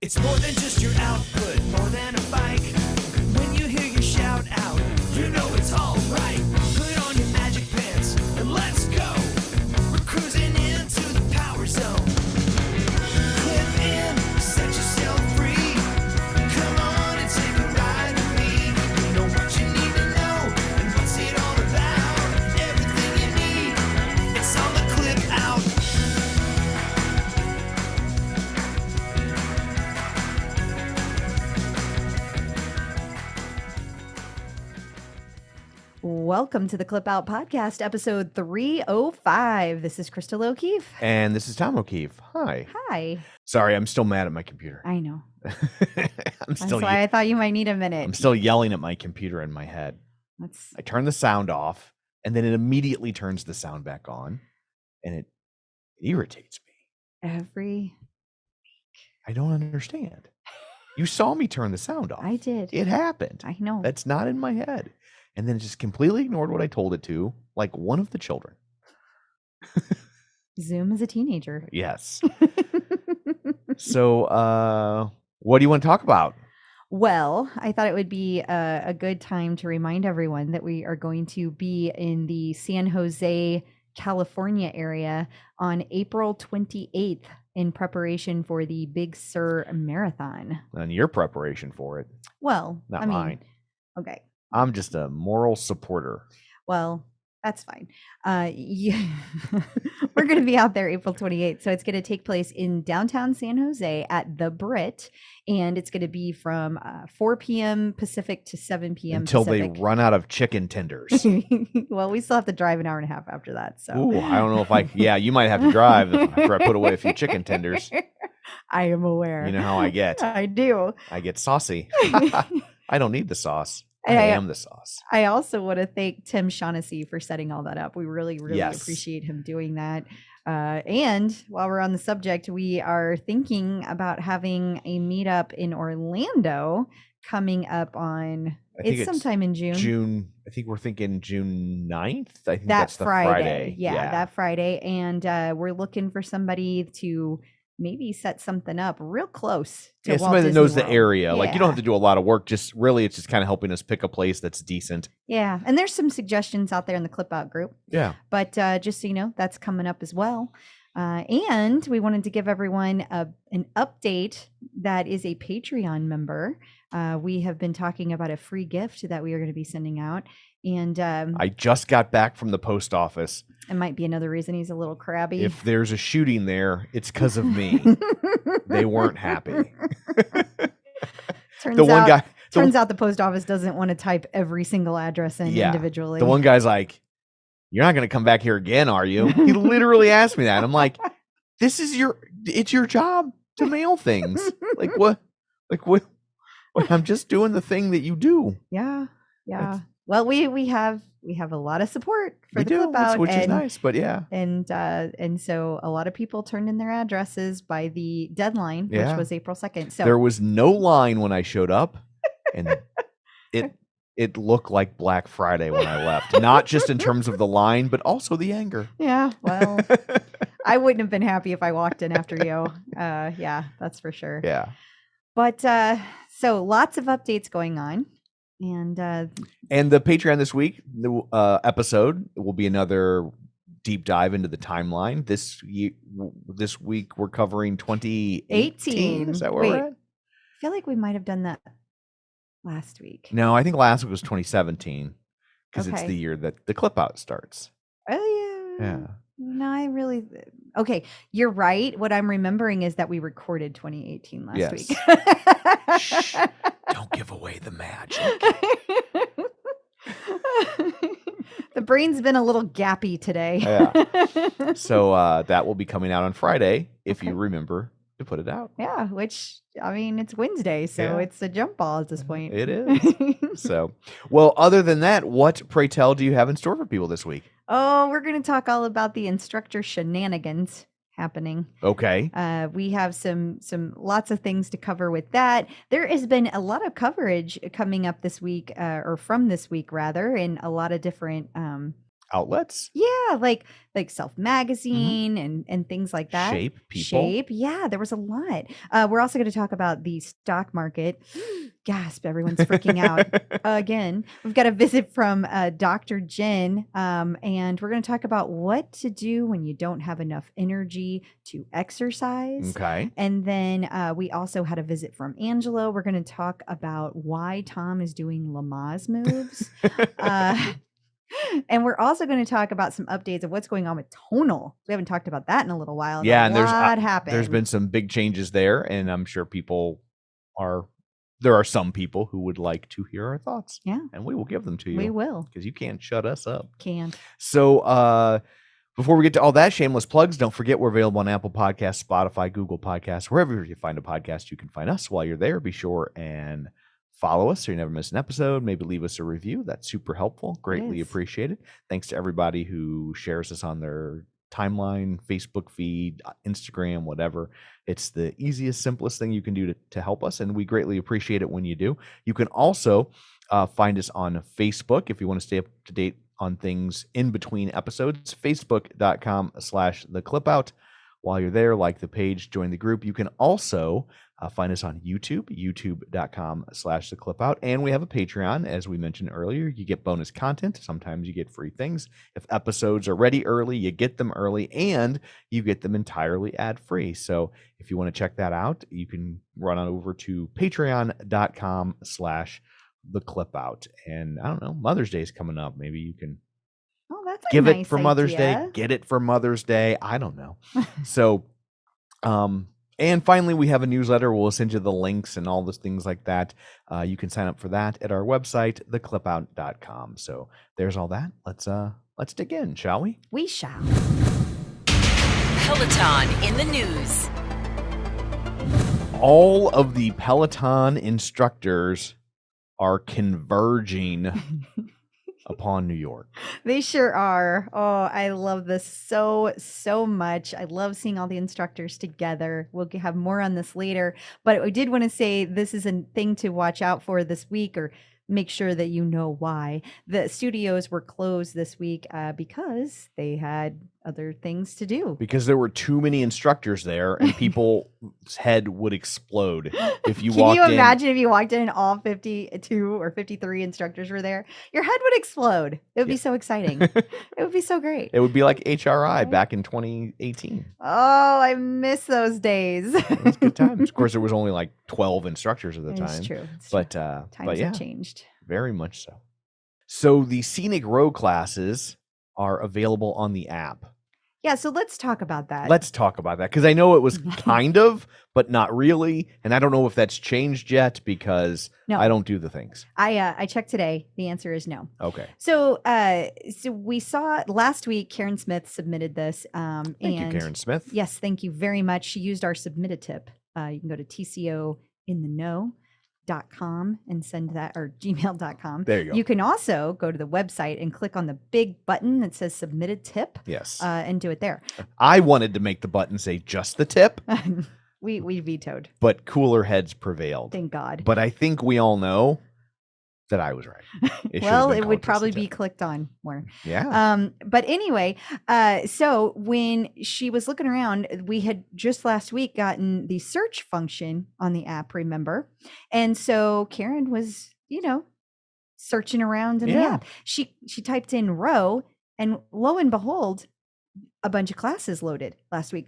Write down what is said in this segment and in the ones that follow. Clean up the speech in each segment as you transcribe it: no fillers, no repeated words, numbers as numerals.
It's more than just your output, more than a bike. When you hear your shout out, you know it's all right. Put on your magic pants and let's go. We're cruising into the power zone. Clip in, set yourself free. Come on and take a ride with me. Know what you need to know and what's it all about. Everything you need, it's on the Clip Out. Welcome to the Clip Out Podcast, episode 305. This is Crystal O'Keefe. And this is Tom O'Keefe. Hi. Hi. Sorry, I'm still mad at my computer. I know. That's why I thought you might need a minute. I'm still yelling at my computer in my head. I turn the sound off, and then it immediately turns the sound back on, and it irritates me. Every I don't understand. You saw me turn the sound off. I did. It happened. I know. That's not in my head. And then it just completely ignored what I told it to, like one of the children. Zoom is a teenager. Yes. So, what do you want to talk about? Well, I thought it would be a good time to remind everyone that we are going to be in the San Jose, California area on April 28th in preparation for the Big Sur Marathon. And your preparation for it. Well, Not mine. Okay. I'm just a moral supporter. Well, that's fine. We're going to be out there April 28th. So it's going to take place in downtown San Jose at the Brit. And it's going to be from 4 p.m. Pacific to 7 p.m. Until Pacific. they run out of chicken tenders. Well, we still have to drive an hour and a half after that. So Ooh, I don't know if yeah, you might have to drive after I put away a few chicken tenders. I am aware. You know how I get. I do. I get saucy. I don't need the sauce. I And am the sauce. I also want to thank Tim Shaughnessy for setting all that up. We really Yes. appreciate him doing that. And while we're on the subject, we are thinking about having a meetup in Orlando coming up on, I think it's sometime in June. I think we're thinking June 9th. I think That that's the Friday. Yeah, that Friday. And we're looking for somebody to maybe set something up real close to Walt somebody that Disney knows the World. area. Like, you don't Yeah. have to do a lot of work. It's just kind of helping us pick a place that's decent. Yeah. And there's some suggestions out there in the Clip Out group. Yeah. But just so you know, that's coming up as well. And we wanted to give everyone an update that is a Patreon member. We have been talking about a free gift that we are going to be sending out. And I just got back from the post office. it might be another reason he's a little crabby. If there's a shooting there, it's because of me. They weren't happy. Turns out the post office doesn't want to type every single address in individually. The one guy's like, "You're not going to come back here again, are you?" He literally asked me that. I'm like, it's your job to mail things. Like what? I'm just doing the thing that you do. Yeah. Well, we have a lot of support for the Clip Out, which is nice, but yeah. And so a lot of people turned in their addresses by the deadline, which was April 2nd. So there was no line when I showed up, and it looked like Black Friday when I left. Not just in terms of the line, but also the anger. Yeah, well, I wouldn't have been happy if I walked in after you. Yeah, that's for sure. Yeah. But so lots of updates going on. And the Patreon this week, the episode will be another deep dive into the timeline. This week we're covering 2018. Is that where we're at? I feel like we might have done that last week. No, I think last week was 2017 because it's the year that the Clip Out starts. Oh yeah. Yeah. No, okay. You're right. What I'm remembering is that we recorded 2018 last week. Shh. Don't give away the magic. The brain's been a little gappy today. Yeah. So that will be coming out on Friday if you remember to put it out. Yeah, which, I mean, it's Wednesday, so it's a jump ball at this point. It is. So, well, other than that, what, pray tell, do you have in store for people this week? Oh, we're going to talk all about the instructor shenanigans happening. Okay. We have some lots of things to cover with that. There has been a lot of coverage coming up this week, or from this week rather, in a lot of different outlets. Yeah, like Self Magazine and things like that. Shape, People. Shape, yeah, there was a lot. We're also going to talk about the stock market. Gasp! Everyone's freaking out again. We've got a visit from Dr. Jen, and we're going to talk about what to do when you don't have enough energy to exercise. Okay. And then we also had a visit from Angelo. We're going to talk about why Tom is doing Lamaze moves. And we're also going to talk about some updates of what's going on with Tonal. We haven't talked about that in a little while. Yeah, and there's been some big changes there, and I'm sure there are some people who would like to hear our thoughts. Yeah. And we will give them to you. We will. Because you can't shut us up. Can't. So before we get to all that, shameless plugs, don't forget we're available on Apple Podcasts, Spotify, Google Podcasts, wherever you find a podcast, you can find us. While you're there, be sure and follow us so you never miss an episode. Maybe leave us a review. That's super helpful. Greatly Yes. appreciated. Thanks to everybody who shares us on their timeline, Facebook feed, Instagram, whatever. It's the easiest, simplest thing you can do to help us, and we greatly appreciate it when you do. You can also find us on Facebook if you want to stay up to date on things in between episodes. Facebook.com/theclipout. While you're there, like the page, join the group. You can also find us on YouTube, youtube.com/theclipout. And we have a Patreon, as we mentioned earlier. You get bonus content. Sometimes you get free things. If episodes are ready early, you get them early, and you get them entirely ad-free. So if you want to check that out, you can run on over to patreon.com/theclipout. And I don't know, Mother's Day is coming up. Maybe you can Oh, that's a give nice it for Mother's Day, idea. get it for Mother's Day. I don't know. So, and finally, we have a newsletter. We'll send you the links and all those things like that. You can sign up for that at our website, theclipout.com. So there's all that. Let's dig in, shall we? We shall. Peloton in the news. All of the Peloton instructors are converging upon New York. They sure are. Oh, I love this so much. I love seeing all the instructors together. We'll have more on this later, but I did want to say this is a thing to watch out for this week, or make sure that you know why. The studios were closed this week because they had other things to do. Because there were too many instructors there, and people's head would explode if you Can walked you in. imagine if you walked in and all 52 or 53 instructors were there? Your head would explode. It would be so exciting. It would be so great. It would be like HRI back in 2018. Oh, I miss those days. It was good times. Of course, there was only like 12 instructors at the time. It's true. It's But true. but Times yeah, have changed. very much so. So the Scenic Row classes are available on the app. Yeah, so let's talk about that. Let's talk about that, because I know it was kind of, but not really, and I don't know if that's changed yet because No. I don't do the things. I checked today. The answer is no. Okay. So so we saw last week Karen Smith submitted this. Thank you, Karen Smith. Yes, thank you very much. She used our submit a tip. You can go to tcointheknow.com and send that, or gmail.com. There you go. You can also go to the website and click on the big button that says submit a tip Yes. and do it there. I wanted to make the button say just the tip, We vetoed. but cooler heads prevailed. Thank God. But I think we all know that I was right. It should have Well, been it called would just probably the be tip. clicked on more. Yeah. But anyway, so when she was looking around, we had just last week gotten the search function on the app, remember? And so Karen was, searching around in the Yeah. app. She typed in row, and lo and behold, a bunch of classes loaded last week.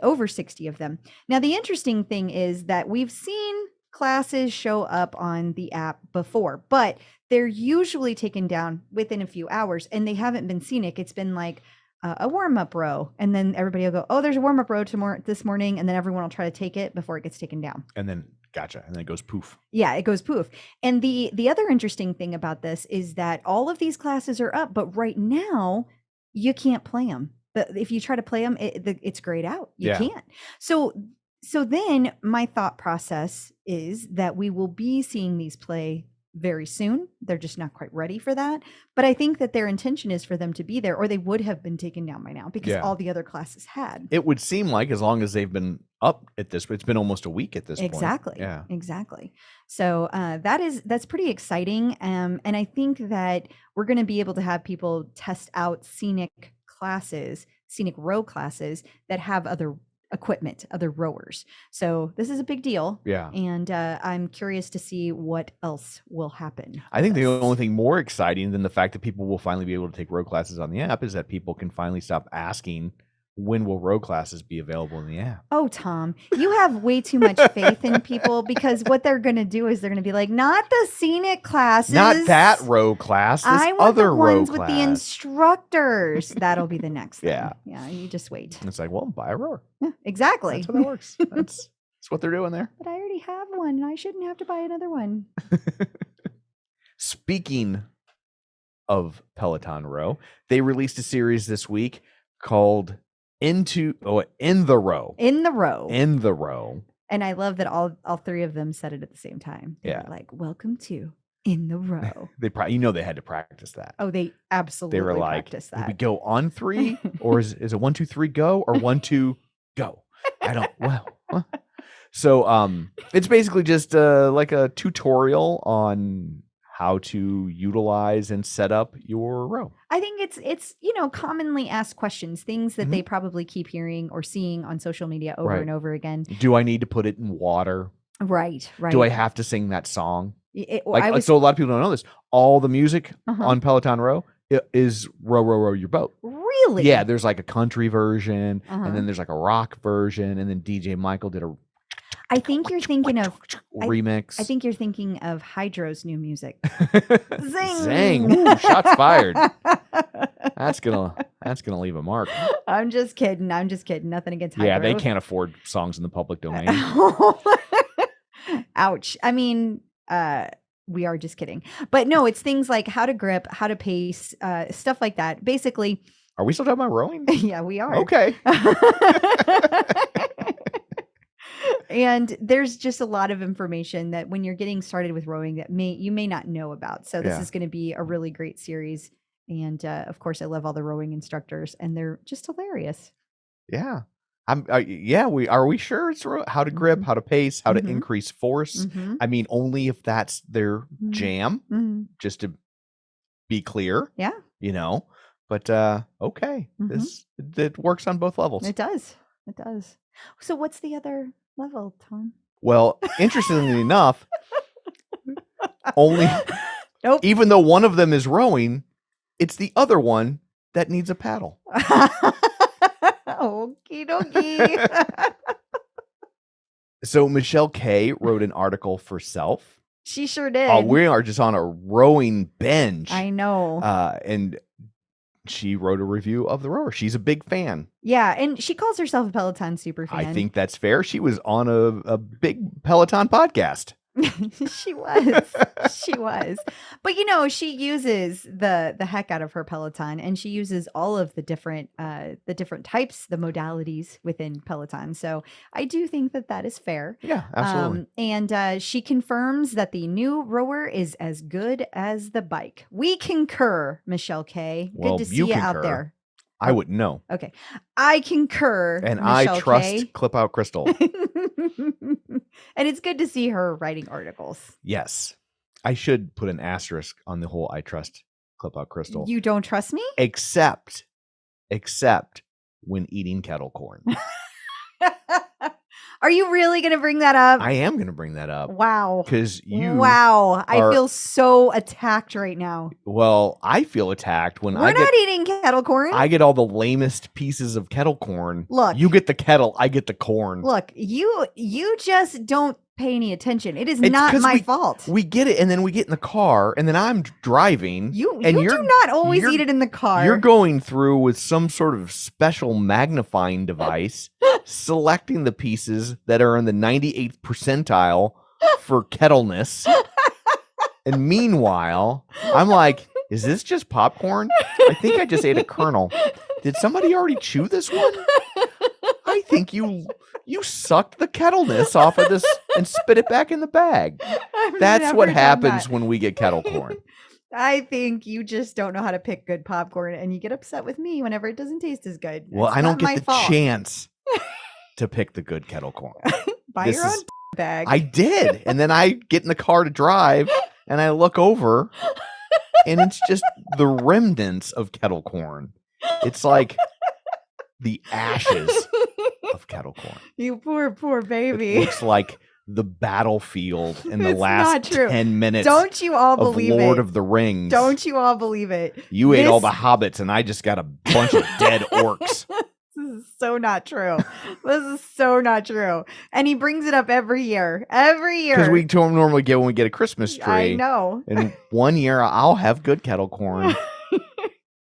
Over 60 of them. Now, the interesting thing is that we've seen classes show up on the app before, but they're usually taken down within a few hours, and they haven't been scenic. It's been like a warm-up row, and then everybody will go, oh, there's a warm-up row this morning, and then everyone will try to take it before it gets taken down. And then gotcha. And then it goes poof. Yeah, it goes poof. And the other interesting thing about this is that all of these classes are up, but right now you can't play them. If you try to play them, it's grayed out. You Yeah. can't. So then my thought process is that we will be seeing these play very soon. They're just not quite ready for that. But I think that their intention is for them to be there, or they would have been taken down by now, because Yeah. all the other classes had. It would seem like, as long as they've been up at this. It's been almost a week at this point. Exactly. Yeah. Exactly. So that's pretty exciting. And I think that we're going to be able to have people test out Scenic Row classes that have other equipment, other rowers. So this is a big deal. Yeah. And I'm curious to see what else will happen. I think with the this. only thing more exciting than the fact that people will finally be able to take row classes on the app is that people can finally stop asking, when will row classes be available in the app? Oh, Tom, you have way too much faith in people, because what they're going to do is they're going to be like, not the scenic classes. Not that row class. This I want other the row ones class. with the instructors. That'll be the next thing. Yeah. Yeah. You just wait. And it's like, well, buy a rower. Yeah, exactly. That's how that works. That's what they're doing there. But I already have one, and I shouldn't have to buy another one. Speaking of Peloton Row, they released a series this week called In the Row. In the row. In the Row. And I love that all three of them said it at the same time. They Yeah. were like, welcome to In the Row. They probably, they had to practice that. Oh, they absolutely They were like, practiced did we that. go on 3, or is it 1, 2, 3 go, or 1, 2 go? I don't. Well, huh. So it's basically just like a tutorial on how to utilize and set up your row. I think it's commonly asked questions, things that they probably keep hearing or seeing on social media over Right. and over again. Do I need to put it in water? Right. Do I have to sing that song? I So a lot of people don't know this. All the music Uh-huh. on Peloton Row is row, row, row your boat. Really? Yeah, there's like a country version, Uh-huh. and then there's like a rock version, and then DJ Michael did a I think you're thinking of remix. I think you're thinking of Hydro's new music. Zing. Zing. Ooh, shots fired. That's gonna leave a mark. I'm just kidding. Nothing against Hydro. Yeah, they can't afford songs in the public domain. Ouch. I mean, we are just kidding. But no, it's things like how to grip, how to pace, stuff like that. Basically, Are we still talking about rowing? yeah, we are. Okay. And there's just a lot of information that when you're getting started with rowing that you may not know about. So this Yeah. is going to be a really great series. And of course, I love all the rowing instructors, and they're just hilarious. Yeah. Are we sure it's how to grip, how to pace, how to Mhm. increase force? Mhm. I mean, only if that's their Mhm. jam, Mhm. just to be clear, Yeah, But okay, Mhm. it works on both levels. it does. It does. So what's the other level, Tom? Well, interestingly enough, only Nope. even though one of them is rowing, it's the other one that needs a paddle. Okie dokie. So Michelle K wrote an article for Self. She sure did. Oh, we are just on a rowing binge. I know. And she wrote a review of the rower. She's a big fan. Yeah, and she calls herself a Peloton super fan. I think that's fair. She was on a big Peloton podcast. she was. She was. But she uses the heck out of her Peloton, and she uses all of the different types, the modalities within Peloton. So I do think that is fair. Yeah, absolutely. And she confirms that the new rower is as good as the bike. We concur, Michelle K. Well, Good to see you you out concur. there. I wouldn't know. Okay. I concur. And Michelle I trust K. Clip Out Crystal. And it's good to see her writing articles. Yes. I should put an asterisk on the whole I trust Clip Out Crystal. You don't trust me? Except when eating kettle corn. Are you really going to bring that up? I am going to bring that up. Wow. Because you. Wow. I are- feel so attacked right now. Well, I feel attacked when We're not eating kettle corn. I get all the lamest pieces of kettle corn. Look. You get the kettle, I get the corn. Look, you just don't pay any attention. It is It's not 'cause my fault. We get it, and then we get in the car, and then I'm driving. You and do not always you're- eat it in the car. You're going through with some sort of special magnifying device, selecting the pieces that are in the 98th percentile for kettleness. And meanwhile, I'm like, is this just popcorn? I think I just ate a kernel. Did somebody already chew this one? I think you sucked the kettleness off of this and spit it back in the bag. I've That's never what done happens that. when we get kettle corn. I think you just don't know how to pick good popcorn, and you get upset with me whenever it doesn't taste as good. Well, It's I don't not my get the fault. chance to pick the good kettle corn. Buy This your own is- bag. I did. And then I get in the car to drive and I look over and it's just the remnants of kettle corn. It's like the ashes of kettle corn. You poor It baby. looks like the battlefield in the It's last not true. 10 minutes Don't you all of believe Lord it? of the Rings. Don't you all believe it? You ate all This- the hobbits and I just got a bunch of dead orcs. This is so not true. This is so not true. And he brings it up every year. Every year. Because we don't normally get when we get a Christmas tree. I know. And one year I'll have good kettle corn.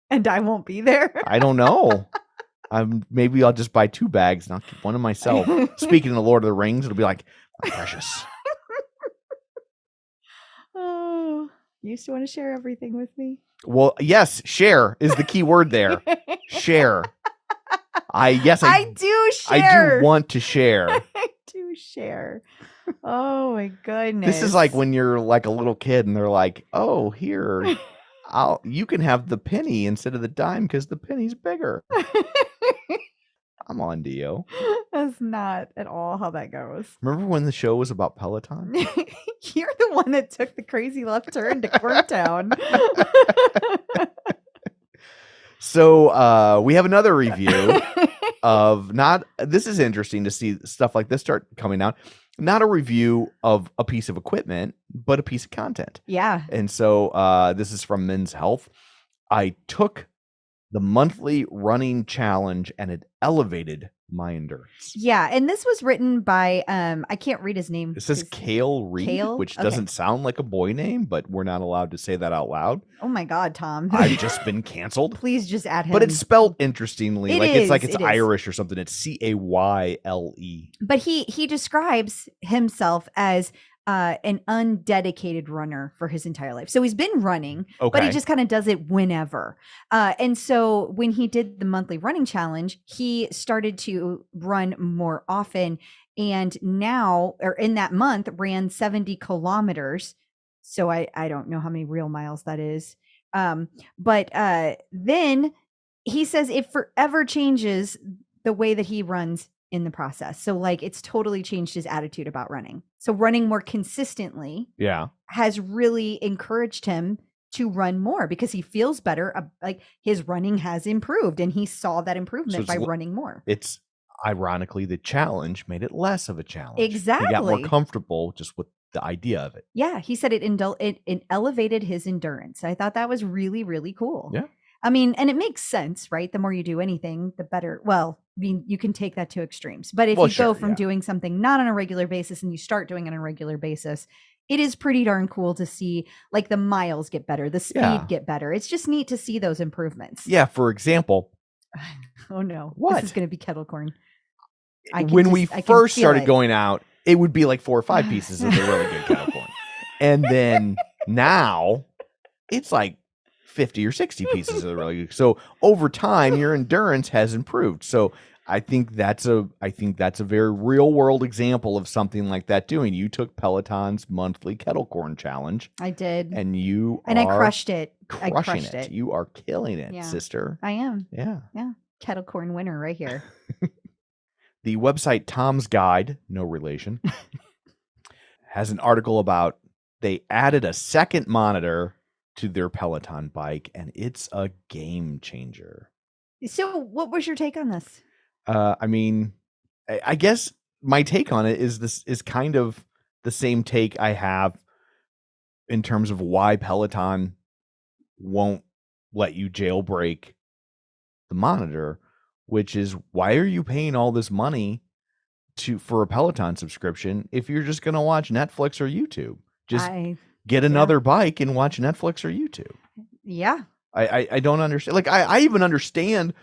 And I won't be there. I don't know. Maybe I'll just buy 2 bags and I'll keep one to myself. Speaking of Lord of the Rings, it'll be like, my precious. Oh, you used to want to share everything with me. Well, yes, share is the key word there. Share. I I do share. I do want to share. I do share. Oh my goodness. This is like when you're like a little kid and they're like, "Oh, here, you can have the penny instead of the dime because the penny's bigger." I'm on Dio. That's not at all how that goes. Remember when the show was about Peloton? You're the one that took the crazy left turn to Corntown. So we have another review of this is interesting to see stuff like this start coming out. Not a review of a piece of equipment, but a piece of content. Yeah. And so this is from Men's Health. I took the monthly running challenge and it elevated my endurance. Yeah. And this was written by, I can't read his name. It says Cale Reed, Cale? which Okay. doesn't sound like a boy name, but we're not allowed to say that out loud. Oh my God, Tom. I've just been canceled. Please just add him. But it's spelled interestingly. It It's like is, it's it is. Irish or something. It's Cayle. But he describes himself as an undedicated runner for his entire life. So he's been running, Okay. but he just kind of does it whenever. And so when he did the monthly running challenge, he started to run more often. And now, or in that month, ran 70 kilometers. So I don't know how many real miles that is. But then he says it forever changes the way that he runs in the process. So like it's totally changed his attitude about running. So running more consistently Yeah. has really encouraged him to run more because he feels better. Like his running has improved and he saw that improvement it's by l- running more. It's ironically the challenge made it less of a challenge. He got more Exactly. comfortable just with the idea of it. Yeah. He said it elevated his endurance. I thought that was really, really cool. Yeah. I mean, and it makes sense, right? The more you do anything, the better. Well, I mean, you can take that to extremes, but if Well, you sure, go from yeah. doing something not on a regular basis and you start doing it on a regular basis, it is pretty darn cool to see like the miles get better, the speed Yeah. get better. It's just neat to see those improvements. Yeah. For example, Oh no. What? This is going to be kettle corn. I can when just- we I can first feel started it. going out, it would be like 4 or 5 pieces of the really good kettle corn. And then now it's like 50 or 60 pieces of the really good. So over time, your endurance has improved. So I think that's a very real world example of something like that doing. You took Peloton's monthly kettle corn challenge I did. and you And are I crushed it. I crushing crushed it. it. You are killing it, Yeah. sister. I am. Yeah. Kettle corn winner right here. The website Tom's Guide, no relation, has an article about they added a second monitor to their Peloton bike, and it's a game changer. So what was your take on this? I mean, I guess my take on it is kind of the same take I have in terms of why Peloton won't let you jailbreak the monitor, which is why are you paying all this money for a Peloton subscription if you're just going to watch Netflix or YouTube? Just get another bike and watch Netflix or YouTube. Yeah. I don't understand. Like I even understand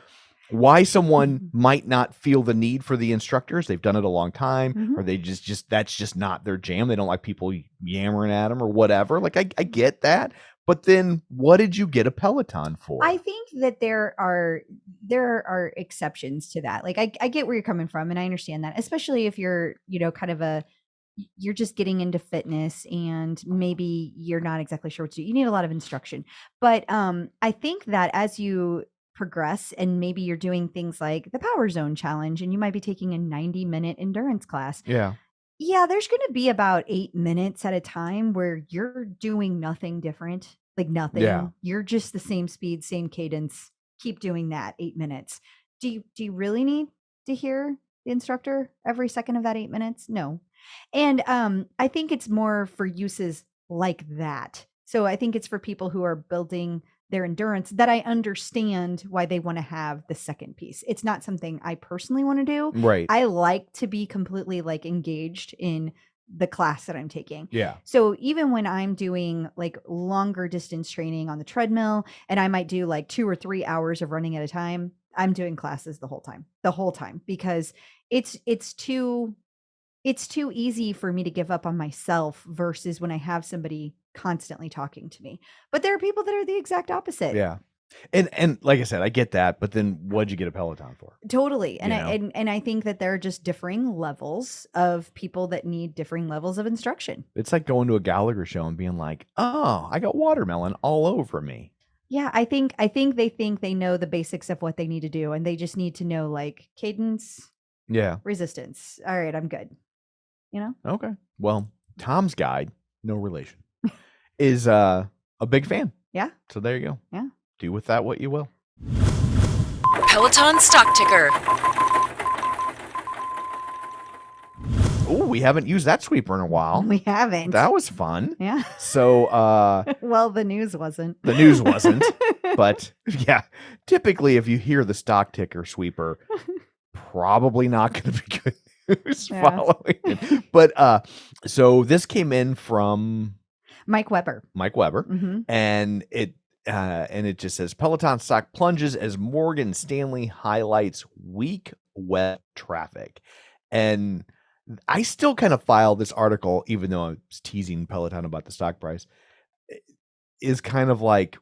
why someone might not feel the need for the instructors. They've done it a long time, Mhm. or they just that's just not their jam. They don't like people yammering at them or whatever. Like I get that. But then what did you get a Peloton for? I think that there are exceptions to that. Like I get where you're coming from and I understand that, especially if you're, kind of you're just getting into fitness and maybe you're not exactly sure what to do. You need a lot of instruction. But I think that as you progress and maybe you're doing things like the Power Zone Challenge and you might be taking a 90-minute endurance class. Yeah. Yeah, there's going to be about 8 minutes at a time where you're doing nothing different, like nothing. Yeah. You're just the same speed, same cadence. Keep doing that 8 minutes. Do you really need to hear the instructor every second of that 8 minutes? No. And I think it's more for uses like that. So I think it's for people who are building their endurance that I understand why they want to have the second piece. It's not something I personally want to do. Right. I like to be completely like engaged in the class that I'm taking. Yeah. So even when I'm doing like longer distance training on the treadmill and I might do like 2 or 3 hours of running at a time, I'm doing classes the whole time because it's too easy for me to give up on myself versus when I have somebody constantly talking to me. But there are people that are the exact opposite. Yeah. And like I said, I get that, but then what'd you get a Peloton for? Totally. And You know? I think that there are just differing levels of people that need differing levels of instruction. It's like going to a Gallagher show and being like, "Oh, I got watermelon all over me." Yeah, I think they think they know the basics of what they need to do and they just need to know like cadence, Yeah. resistance. All right, I'm good. You know? Okay. Well, Tom's guide, no relation, is a big fan. Yeah. So there you go. Yeah. Do with that what you will. Peloton Stock Ticker. Oh, we haven't used that sweeper in a while. We haven't. That was fun. Yeah. So Well, the news wasn't. the news wasn't, but yeah, typically if you hear the stock ticker sweeper, probably not going to be good news Yeah. following it. But so this came in from Mike Weber. Mike Weber, Mm-hmm. and it just says Peloton stock plunges as Morgan Stanley highlights weak web traffic. And I still kind of file this article, even though I was teasing Peloton about the stock price, is kind of like,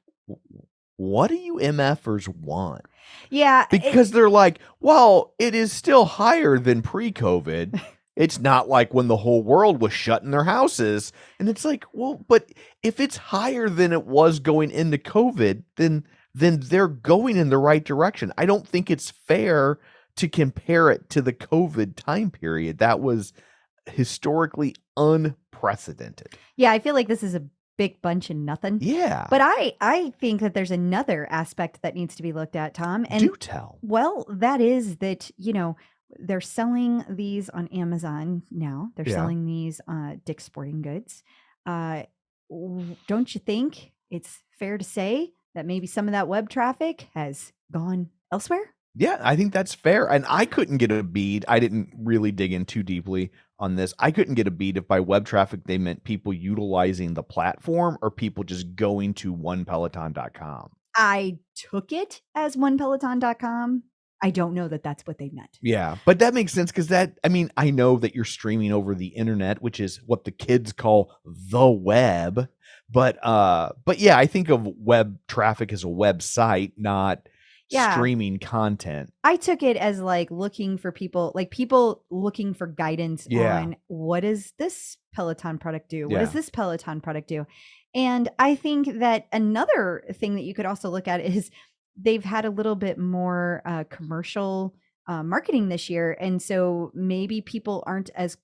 what do you MFers want? Yeah. Because they're like, well, it is still higher than pre-COVID. It's not like when the whole world was shut in their houses. And it's like, well, but if it's higher than it was going into COVID, then they're going in the right direction. I don't think it's fair to compare it to the COVID time period. That was historically unprecedented. Yeah, I feel like this is a big bunch of nothing. Yeah. But I think that there's another aspect that needs to be looked at, Tom. And do tell. well, that is that, they're selling these on Amazon now. They're Yeah. selling these Dick's Sporting Goods. Don't you think it's fair to say that maybe some of that web traffic has gone elsewhere? Yeah, I think that's fair. And I couldn't get a bead. I didn't really dig in too deeply on this. I couldn't get a bead if by web traffic they meant people utilizing the platform or people just going to onepeloton.com. I took it as onepeloton.com. I don't know that that's what they meant. Yeah, but that makes sense because I know that you're streaming over the internet, which is what the kids call the web. But yeah, I think of web traffic as a website, not streaming content. I took it as like looking for people looking for guidance on what does this Peloton product do? What does this Peloton product do? And I think that another thing that you could also look at is they've had a little bit more commercial marketing this year. And so maybe people aren't as,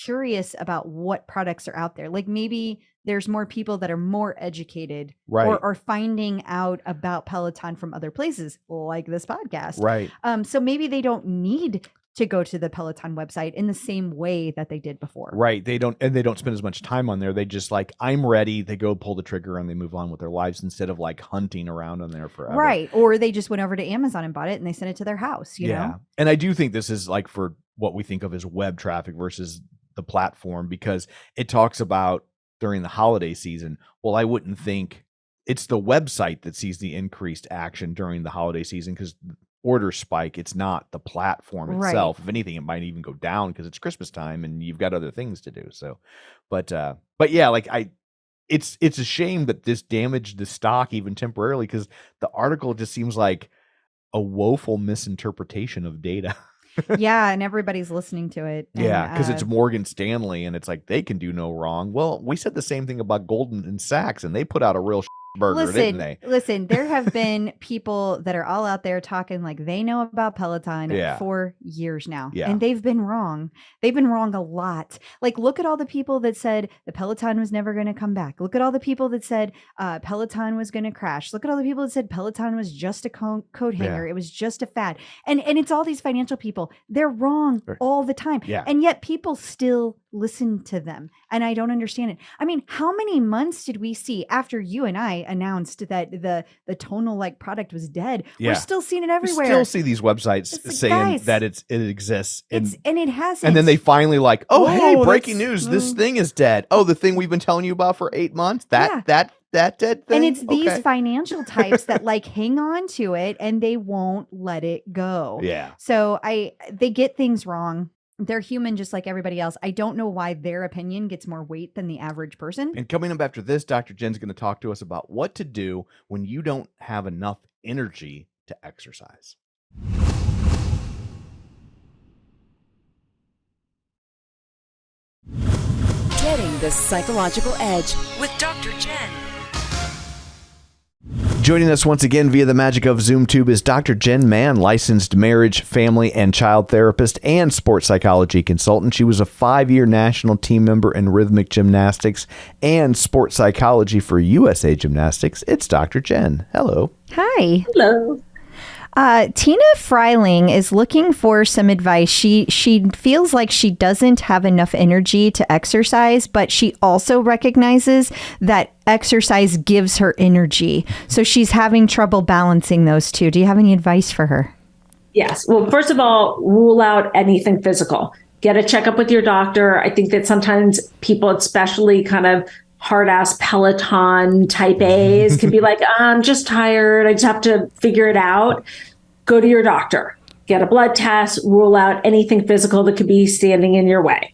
curious about what products are out there. Like maybe there's more people that are more educated or finding out about Peloton from other places like this podcast. Right. So maybe they don't need to go to the Peloton website in the same way that they did before. Right. They don't spend as much time on there. They just like, I'm ready. They go pull the trigger and they move on with their lives instead of like hunting around on there forever. Right. Or they just went over to Amazon and bought it and they sent it to their house, you know? And I do think this is like for what we think of as web traffic versus the platform, because it talks about during the holiday season. Well, I wouldn't think it's the website that sees the increased action during the holiday season because order spike. It's not the platform itself. If anything, it might even go down because it's Christmas time and you've got other things to do. So, but yeah, like it's a shame that this damaged the stock even temporarily because the article just seems like a woeful misinterpretation of data. Yeah, and everybody's listening to it. Yeah, because it's Morgan Stanley and it's like they can do no wrong. Well, we said the same thing about Goldman and Sachs and they put out a real burger, didn't they? Listen, there have been people that are all out there talking like they know about Peloton for years now. Yeah. And they've been wrong. They've been wrong a lot. Like, look at all the people that said the Peloton was never going to come back. Look at all the people that said Peloton was going to crash. Look at all the people that said Peloton was just a coat hanger. It was just a fad. And it's all these financial people. They're wrong all the time. Yeah. And yet people still listen to them. And I don't understand it. I mean, how many months did we see after you and I announced that the Tonal like product was dead? Yeah. We're still seeing it everywhere. We still see these websites It's like, saying guys, that it exists. And it hasn't. And then they finally like, hey, breaking that's- news. This thing is dead. Oh, the thing we've been telling you about for 8 months? That dead thing? And it's these financial types that like hang on to it and they won't let it go. Yeah. So they get things wrong. They're human just like everybody else. I don't know why their opinion gets more weight than the average person. And coming up after this, Dr. Jen's going to talk to us about what to do when you don't have enough energy to exercise. Getting the Psychological Edge with Dr. Jen. Joining us once again via the magic of ZoomTube is Dr. Jen Mann, licensed marriage, family, and child therapist and sports psychology consultant. She was a 5-year national team member in rhythmic gymnastics and sports psychology for USA Gymnastics. It's Dr. Jen. Hello. Hi. Hello. Tina Freiling is looking for some advice. She feels like she doesn't have enough energy to exercise, but she also recognizes that exercise gives her energy. So she's having trouble balancing those two. Do you have any advice for her? Yes. Well, first of all, rule out anything physical. Get a checkup with your doctor. I think that sometimes people, especially kind of hard-ass Peloton type A's, can be like, I'm just tired. I just have to figure it out. Go to your doctor. Get a blood test. Rule out anything physical that could be standing in your way.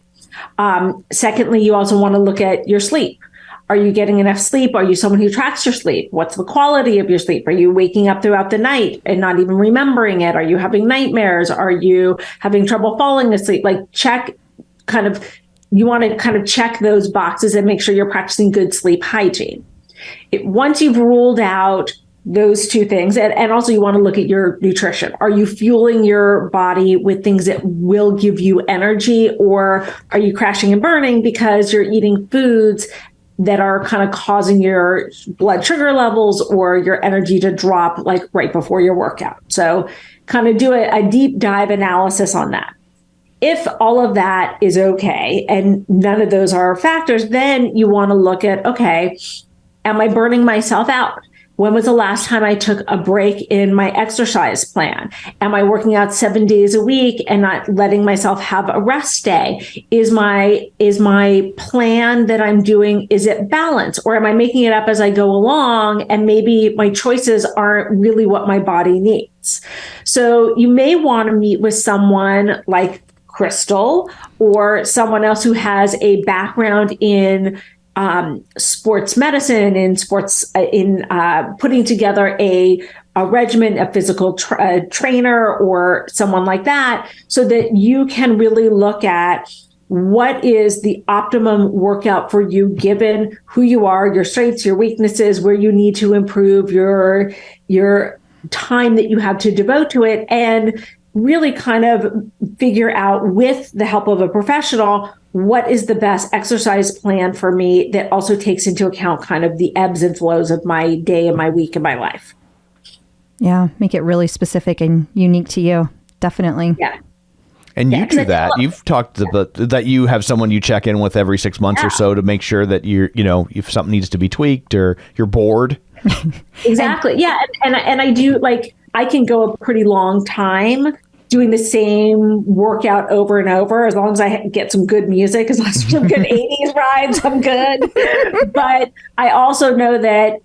Secondly, you also want to look at your sleep. Are you getting enough sleep? Are you someone who tracks your sleep? What's the quality of your sleep? Are you waking up throughout the night and not even remembering it? Are you having nightmares? Are you having trouble falling asleep? Like you want to kind of check those boxes and make sure you're practicing good sleep hygiene. Once you've ruled out those two things, and also you want to look at your nutrition. Are you fueling your body with things that will give you energy, or are you crashing and burning because you're eating foods that are kind of causing your blood sugar levels or your energy to drop like right before your workout? So kind of do a deep dive analysis on that. If all of that is okay and none of those are factors, then you want to look at, okay, am I burning myself out? When was the last time I took a break in my exercise plan? Am I working out 7 days a week and not letting myself have a rest day? Is my plan that I'm doing, is it balanced? Or am I making it up as I go along and maybe my choices aren't really what my body needs? So you may want to meet with someone like Crystal or someone else who has a background in sports medicine, in sports, in putting together a regimen, a physical trainer or someone like that, so that you can really look at what is the optimum workout for you, given who you are, your strengths, your weaknesses, where you need to improve your time that you have to devote to it, and really kind of figure out, with the help of a professional, what is the best exercise plan for me that also takes into account kind of the ebbs and flows of my day and my week and my life. Yeah, make it really specific and unique to you. Definitely. Yeah. And you do that. You've talked about that you have someone you check in with every 6 months or so to make sure that if something needs to be tweaked or you're bored. Exactly. And I do, like, I can go a pretty long time doing the same workout over and over, as long as I get some good music, as long as some good 80s rides, I'm good. But I also know that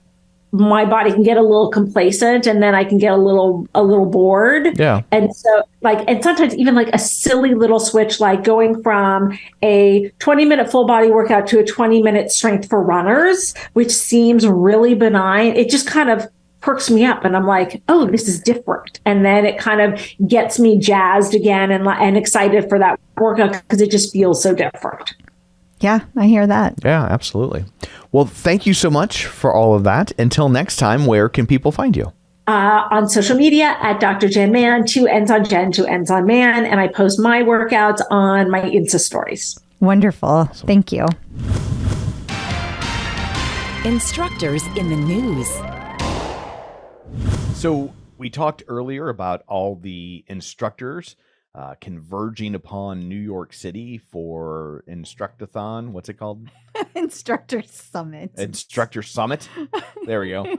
my body can get a little complacent, and then I can get a little bored. Yeah. And so and sometimes even like a silly little switch, like going from a 20-minute full body workout to a 20-minute strength for runners, which seems really benign. It just kind of perks me up, and I'm like, oh, this is different. And then it kind of gets me jazzed again and excited for that workout, because it just feels so different. Yeah, I hear that. Yeah, absolutely. Well, thank you so much for all of that. Until next time, where can people find you? On social media at Dr. Jen Mann, 2 N's on Jen, 2 N's on Mann. And I post my workouts on my Insta stories. Wonderful. Thank you. Instructors in the news. So we talked earlier about all the instructors converging upon New York City for Instructathon. What's it called? Instructor Summit. Instructor Summit. There we go.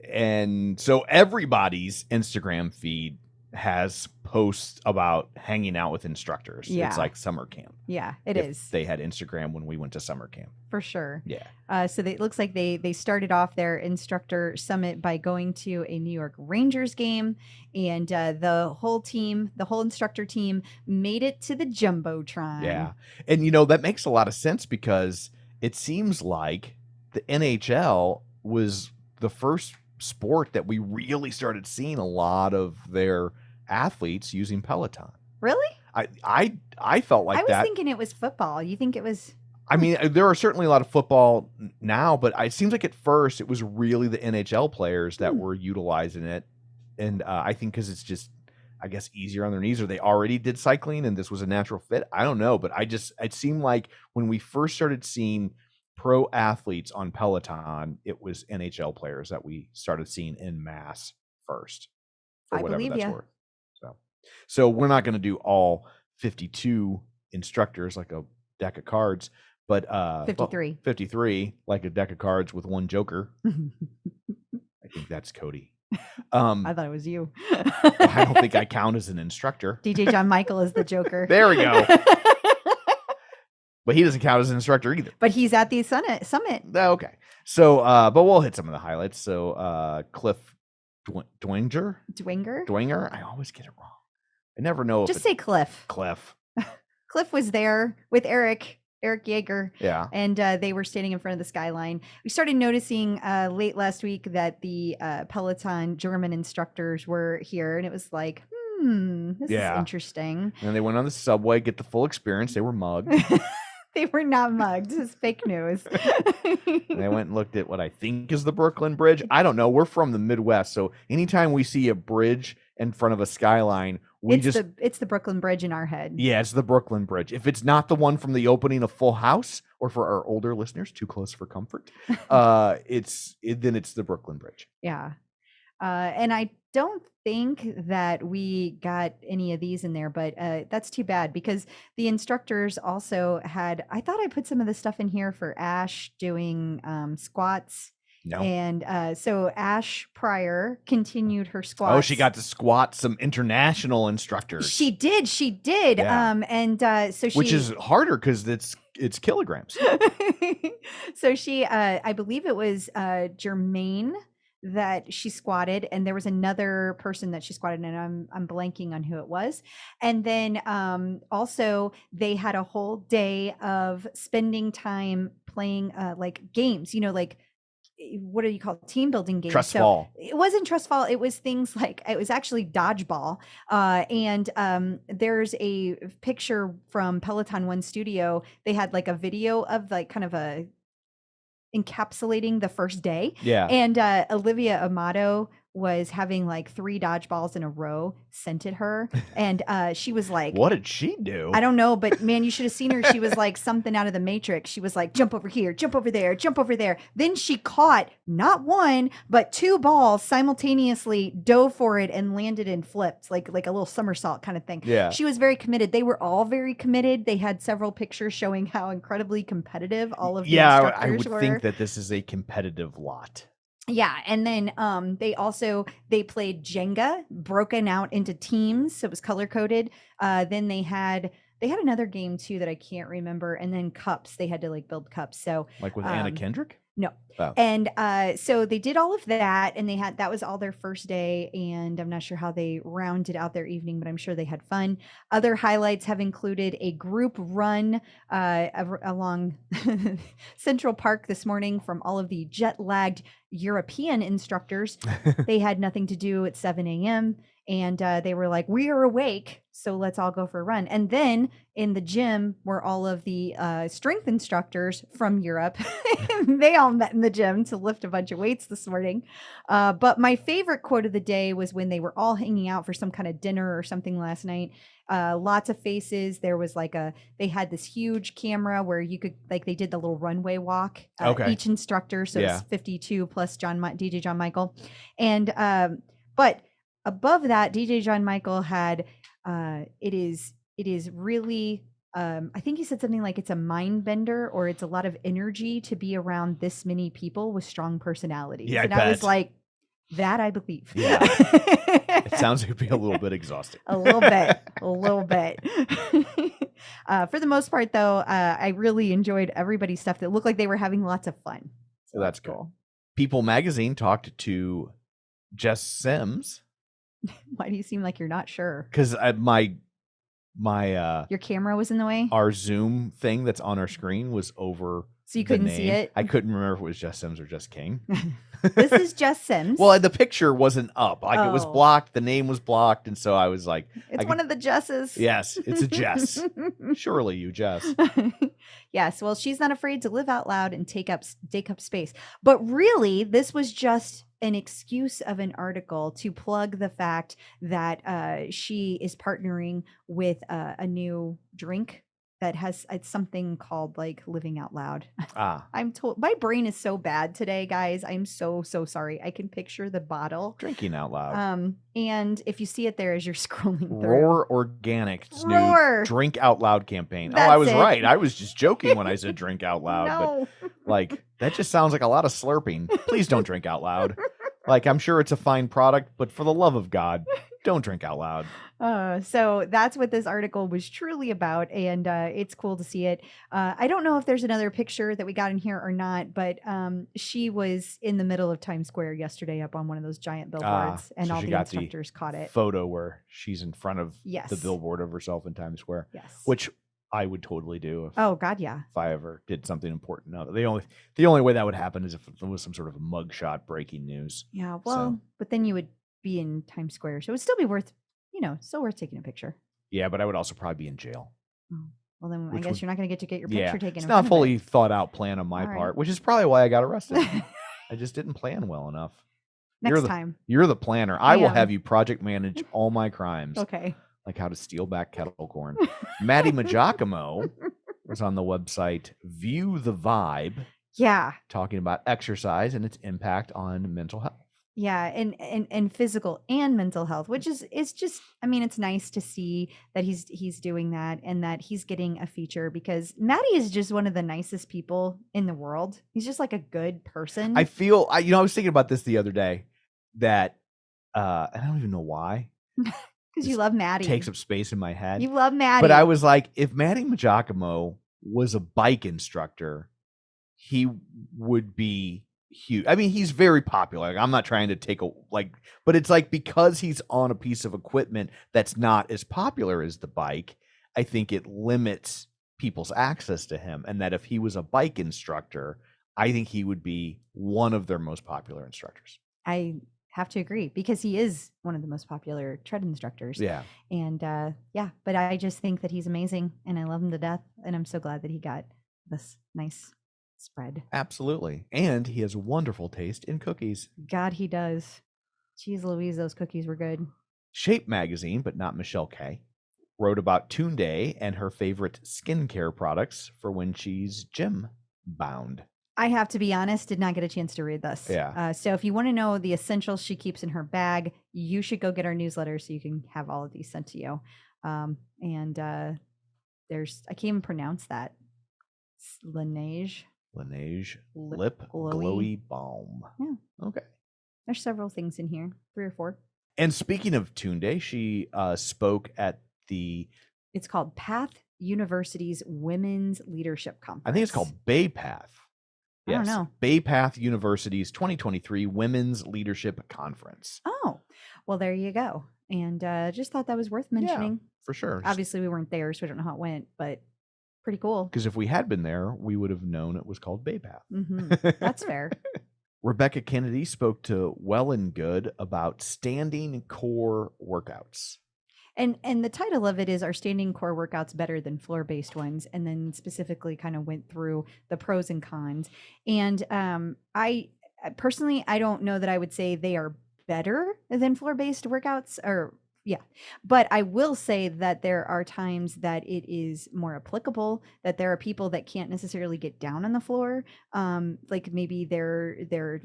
And so everybody's Instagram feed has posts about hanging out with instructors. Yeah. It's like summer camp. Yeah, it If is. They had Instagram when we went to summer camp. For sure. Yeah. So it looks like they started off their Instructor Summit by going to a New York Rangers game, and the whole instructor team made it to the Jumbotron. Yeah. And, that makes a lot of sense because it seems like the NHL was the first sport that we really started seeing a lot of their athletes using Peloton. Really? I felt like I was that. thinking it was football. You think it was? I mean, there are certainly a lot of football now, but it seems like at first it was really the NHL players that were utilizing it. And I think because it's just, I guess, easier on their knees, or they already did cycling and this was a natural fit. I don't know, but it seemed like when we first started seeing pro athletes on Peloton, it was NHL players that we started seeing en masse first, for I whatever believe that's ya. worth. So we're not going to do all 52 instructors like a deck of cards, but 53. 53 like a deck of cards with one joker. I think that's Cody. I I thought it was you. don't think I count as an instructor. DJ John Michael is the Joker. There we go. But he doesn't count as an instructor either. But he's at the summit. Okay. So, but we'll hit some of the highlights. So, Cliff Dwenger? Dwenger? I always get it wrong. I never know. Just say Cliff. Cliff. Cliff was there with Eric Yeager. Yeah. And they were standing in front of the skyline. We started noticing late last week that the Peloton German instructors were here. And it was like, this is interesting. And they went on the subway, get the full experience. They were mugged. They were not mugged. It's fake news. And they went and looked at what I think is the Brooklyn Bridge. I don't know. We're from the Midwest. So anytime we see a bridge in front of a skyline, it's the Brooklyn Bridge in our head. Yeah, it's the Brooklyn Bridge. If it's not the one from the opening of Full House, or for our older listeners, Too Close for Comfort, then it's the Brooklyn Bridge. Yeah. And I don't think that we got any of these in there, but that's too bad because the instructors also had, I thought I put some of the stuff in here for Ash doing squats. No. And so Ash Pryor continued her squats. Oh, she got to squat some international instructors. She did. Yeah. So she, which is harder because it's kilograms. So she, I believe it was Jermaine that she squatted, and there was another person that she squatted, and I'm blanking on who it was. And then also they had a whole day of spending time playing like games, like what do you call it? Team building games. Trust fall. It wasn't trust fall. It was things like, it was actually dodgeball. And there's a picture from Peloton One Studio. They had like a video of like kind of a encapsulating the first day. Yeah. And Olivia Amato was having like 3 dodgeballs in a row sent at her. And she was like, what did she do? I don't know, but man, you should have seen her. She was like something out of the Matrix. She was like, jump over here, jump over there, jump over there. Then she caught not 1, but 2 balls simultaneously, dove for it and landed and flipped like a little somersault kind of thing. Yeah. She was very committed. They were all very committed. They had several pictures showing how incredibly competitive all of the instructors I would were. think that this is a competitive lot. Yeah, and then they played Jenga, broken out into teams, so it was color coded. Then they had another game too that I can't remember, and then cups. They had to like build cups. So like with Anna Kendrick? No. Oh. And so they did all of that, and that was all their first day, and I'm not sure how they rounded out their evening, but I'm sure they had fun. Other highlights have included a group run along Central Park this morning from all of the jet-lagged European instructors. They had nothing to do at 7 a.m. And they were like, we are awake, so let's all go for a run. And then in the gym were all of the strength instructors from Europe. They all met in the gym to lift a bunch of weights this morning. But my favorite quote of the day was when they were all hanging out for some kind of dinner or something last night. Lots of faces. There was like they had this huge camera where you could, like, they did the little runway walk, each instructor. So it's 52 plus DJ John Michael. And, but above that, DJ John Michael had, it is really, I think he said something like it's a mind bender, or it's a lot of energy to be around this many people with strong personalities. Yeah, and I was like, that I believe. Yeah. It sounds like it'd be a little bit exhausting. A little bit. For the most part, though, I really enjoyed everybody's stuff that looked like they were having lots of fun. So that's cool. People Magazine talked to Jess Sims. Why do you seem like you're not sure? Because my your camera was in the way. Our Zoom thing that's on our screen was over. So you couldn't see it? I couldn't remember if it was Jess Sims or Jess King. This is Jess Sims. Well, the picture wasn't up. Like, it was blocked. The name was blocked. And so I was like... It's one of the Jesses. Yes, it's a Jess. Surely you, Jess. Yes, well, she's not afraid to live out loud and take up space. But really, this was just an excuse of an article to plug the fact that she is partnering with a new drink that has, it's something called like Living Out Loud. I'm told, my brain is so bad today, guys. I'm so sorry. I can picture the bottle. Drinking Out Loud. And if you see it there as you're scrolling through. Roar Organic's new Drink Out Loud campaign. That's I was it. right. I was just joking when I said drink out loud. No. But like, that just sounds like a lot of slurping. Please don't drink out loud. Like, I'm sure it's a fine product, but for the love of God, don't drink out loud. So that's what this article was truly about. And it's cool to see it. I don't know if there's another picture that we got in here or not, but she was in the middle of Times Square yesterday up on one of those giant billboards, and so all she the got instructors caught it. Photo where she's in front of Yes. the billboard of herself in Times Square. Yes. Which I would totally do. Oh God, yeah. If I ever did something important. No, the only way that would happen is if there was some sort of mugshot breaking news. Yeah. Well, but then you would be in Times Square, so it would still be worth, still worth taking a picture. Yeah, but I would also probably be in jail. Oh. Well, then I guess you're not going to get your picture taken. It's in not front of fully it. thought out plan on my part, which is probably why I got arrested. I just didn't plan well enough. Next time. You're the planner. I will have you project manage all my crimes. Okay. Like how to steal back kettle corn. Maddie Maggiacomo was on the website View the Vibe. Yeah. Talking about exercise and its impact on mental health. Yeah, and physical and mental health, which is, it's just, I mean, it's nice to see that he's doing that and that he's getting a feature, because Maddie is just one of the nicest people in the world. He's just like a good person. I was thinking about this the other day, that I don't even know why. Because you love Maddie. Takes up space in my head. You love Maddie. But I was like, if Maddie Maggiacomo was a bike instructor, he would be huge. I mean, he's very popular. Like, I'm not trying to but it's like, because he's on a piece of equipment that's not as popular as the bike, I think it limits people's access to him. And that if he was a bike instructor, I think he would be one of their most popular instructors. I have to agree, because he is one of the most popular tread instructors. Yeah. And but I just think that he's amazing, and I love him to death. And I'm so glad that he got this nice spread. Absolutely. And he has wonderful taste in cookies. God, he does. Jeez Louise, those cookies were good. Shape Magazine, but not Michelle K, wrote about Tunde and her favorite skincare products for when she's gym bound. I have to be honest, did not get a chance to read this. Yeah. So if you want to know the essentials she keeps in her bag, you should go get our newsletter so you can have all of these sent to you. There's, I can't even pronounce that. Laneige Lip Glowy Balm. Yeah. Okay. There's several things in here, 3 or 4. And speaking of Tunde, she spoke at it's called Path University's Women's Leadership Conference. I think it's called BayPath. I don't know. BayPath University's 2023 Women's Leadership Conference. Oh, well, there you go. And just thought that was worth mentioning. Yeah, for sure. Obviously, we weren't there, so we don't know how it went, but pretty cool. Because if we had been there, we would have known it was called BayPath. Mm-hmm. That's fair. Rebecca Kennedy spoke to Well and Good about standing core workouts. And the title of it is, Are Standing Core Workouts Better Than Floor-Based Ones? And then specifically kind of went through the pros and cons. And I personally, I don't know that I would say they are better than floor-based workouts, or yeah. But I will say that there are times that it is more applicable, that there are people that can't necessarily get down on the floor. Like maybe they're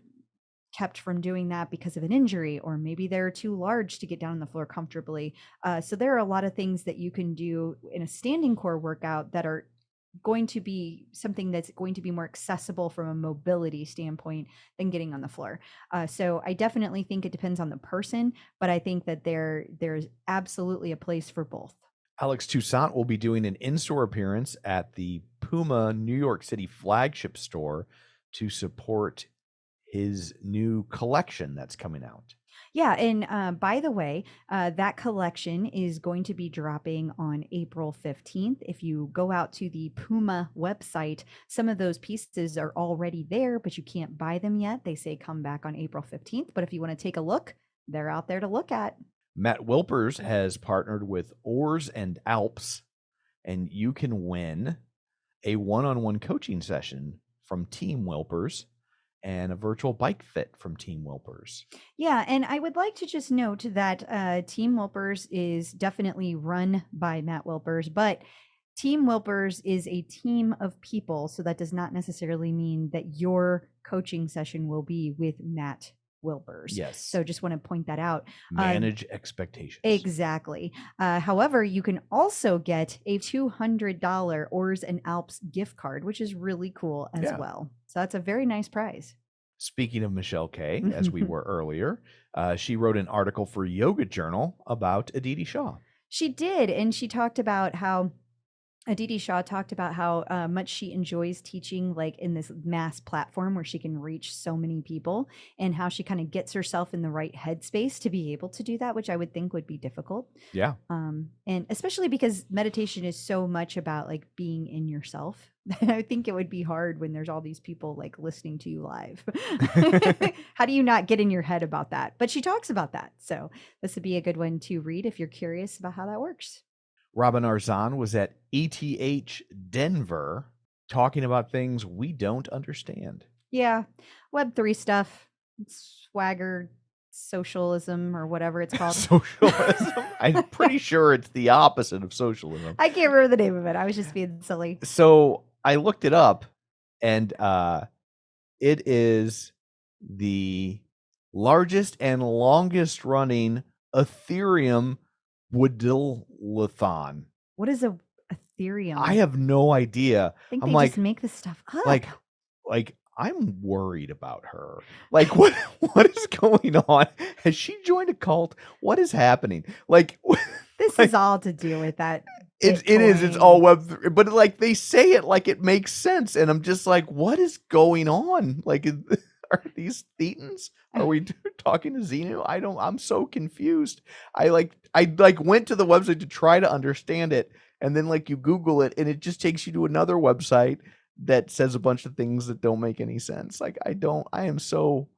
kept from doing that because of an injury, or maybe they're too large to get down on the floor comfortably. So there are a lot of things that you can do in a standing core workout that are going to be something that's going to be more accessible from a mobility standpoint than getting on the floor. So I definitely think it depends on the person, but I think that there's absolutely a place for both. Alex Toussaint will be doing an in-store appearance at the Puma New York City flagship store to support his new collection that's coming out. Yeah, and by the way, that collection is going to be dropping on April 15th. If you go out to the Puma website, some of those pieces are already there, but you can't buy them yet. They say come back on April 15th, but if you want to take a look, they're out there to look at. Matt Wilpers has partnered with Oars and Alps, and you can win a one-on-one coaching session from Team Wilpers and a virtual bike fit from Team Wilpers. Yeah, and I would like to just note that Team Wilpers is definitely run by Matt Wilpers, but Team Wilpers is a team of people, so that does not necessarily mean that your coaching session will be with Matt Wilpers. Yes. So just want to point that out. Manage expectations. Exactly. However, you can also get a $200 Oars and Alps gift card, which is really cool as well. So that's a very nice prize. Speaking of Michelle K, as we were earlier, she wrote an article for Yoga Journal about Aditi Shaw. She did. And she talked about how Aditi Shaw talked about how much she enjoys teaching, like in this mass platform where she can reach so many people, and how she kind of gets herself in the right headspace to be able to do that, which I would think would be difficult. Yeah. And especially because meditation is so much about like being in yourself. I think it would be hard when there's all these people like listening to you live. How do you not get in your head about that? But she talks about that. So this would be a good one to read if you're curious about how that works. Robin Arzon was at ETH Denver talking about things we don't understand. Yeah. Web3 stuff, swagger, socialism, or whatever it's called. Socialism? I'm pretty sure it's the opposite of socialism. I can't remember the name of it. I was just being silly. So I looked it up, and it is the largest and longest running Ethereum Woodillathon. What is a Ethereum? I have no idea. I think I'm they like, just make this stuff up. Like I'm worried about her. Like what is going on? Has she joined a cult? What is happening? Like this is all to do with that. It is. It's all Web3, but like they say it like it makes sense, and I'm just like, what is going on? Like, are these thetans? Are we talking to Xenu? I'm so confused. I went to the website to try to understand it, and then like you Google it, and it just takes you to another website that says a bunch of things that don't make any sense. Like I am so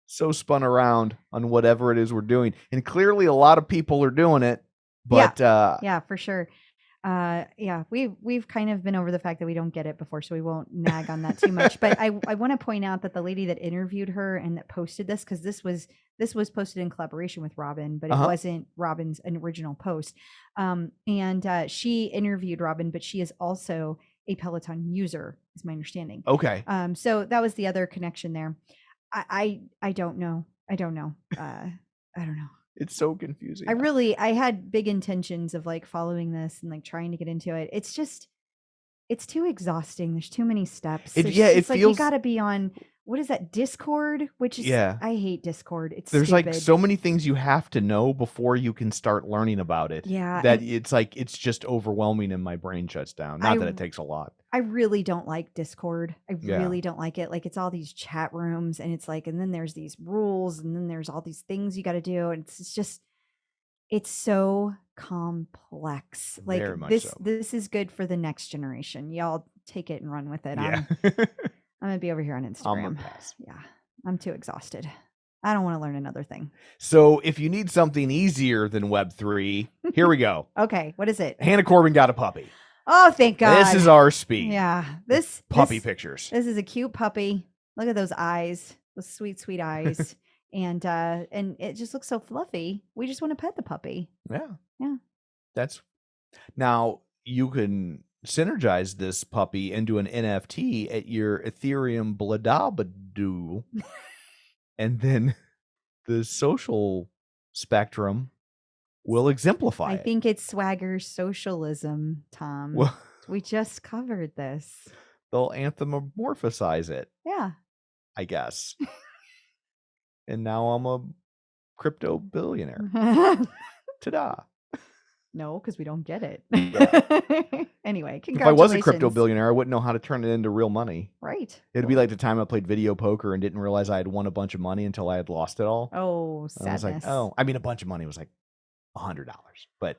spun around on whatever it is we're doing, and clearly a lot of people are doing it. But yeah, for sure. We've kind of been over the fact that we don't get it before, so we won't nag on that too much. But I want to point out that the lady that interviewed her and that posted this, because this was posted in collaboration with Robin, but it wasn't Robin's original post. And she interviewed Robin, but she is also a Peloton user, is my understanding. Okay. So that was the other connection there. I don't know. I don't know. It's so confusing. I had big intentions of like following this and like trying to get into it. It's too exhausting. There's too many steps. It feels like you got to be on, what is that, Discord? Which is, I hate Discord. There's stupid. Like so many things you have to know before you can start learning about it. Yeah. That it's just overwhelming and my brain shuts down. Not that it takes a lot. I really don't like Discord. I really don't like it. Like it's all these chat rooms and it's like, and then there's these rules and then there's all these things you got to do. And it's so complex. Like this is good for the next generation. Y'all take it and run with it. Yeah. I'm going to be over here on Instagram. I'm gonna pass. Yeah. I'm too exhausted. I don't want to learn another thing. So if you need something easier than Web3, here we go. Okay, what is it? Hannah Corbin got a puppy. Oh, thank God. This is our speed. Yeah, this Puppy pictures. This is a cute puppy. Look at those eyes, those sweet, sweet eyes, and it just looks so fluffy. We just want to pet the puppy. Yeah. That's now you can synergize this puppy into an NFT at your Ethereum Bladabadoo, and then the social spectrum will exemplify I it. think it's swagger socialism, Tom. Well, We just covered this. they'll anthropomorphize it, Yeah. I guess. And now I'm a crypto billionaire. Ta-da. No, because we don't get it. Yeah. Anyway, If I was a crypto congratulations. billionaire, I wouldn't know how to turn it into real money. Right. It'd be like the time I played video poker and didn't realize I had won a bunch of money until I had lost it all. Oh, And I was sadness. like, oh, I mean, a bunch of money was like $100, but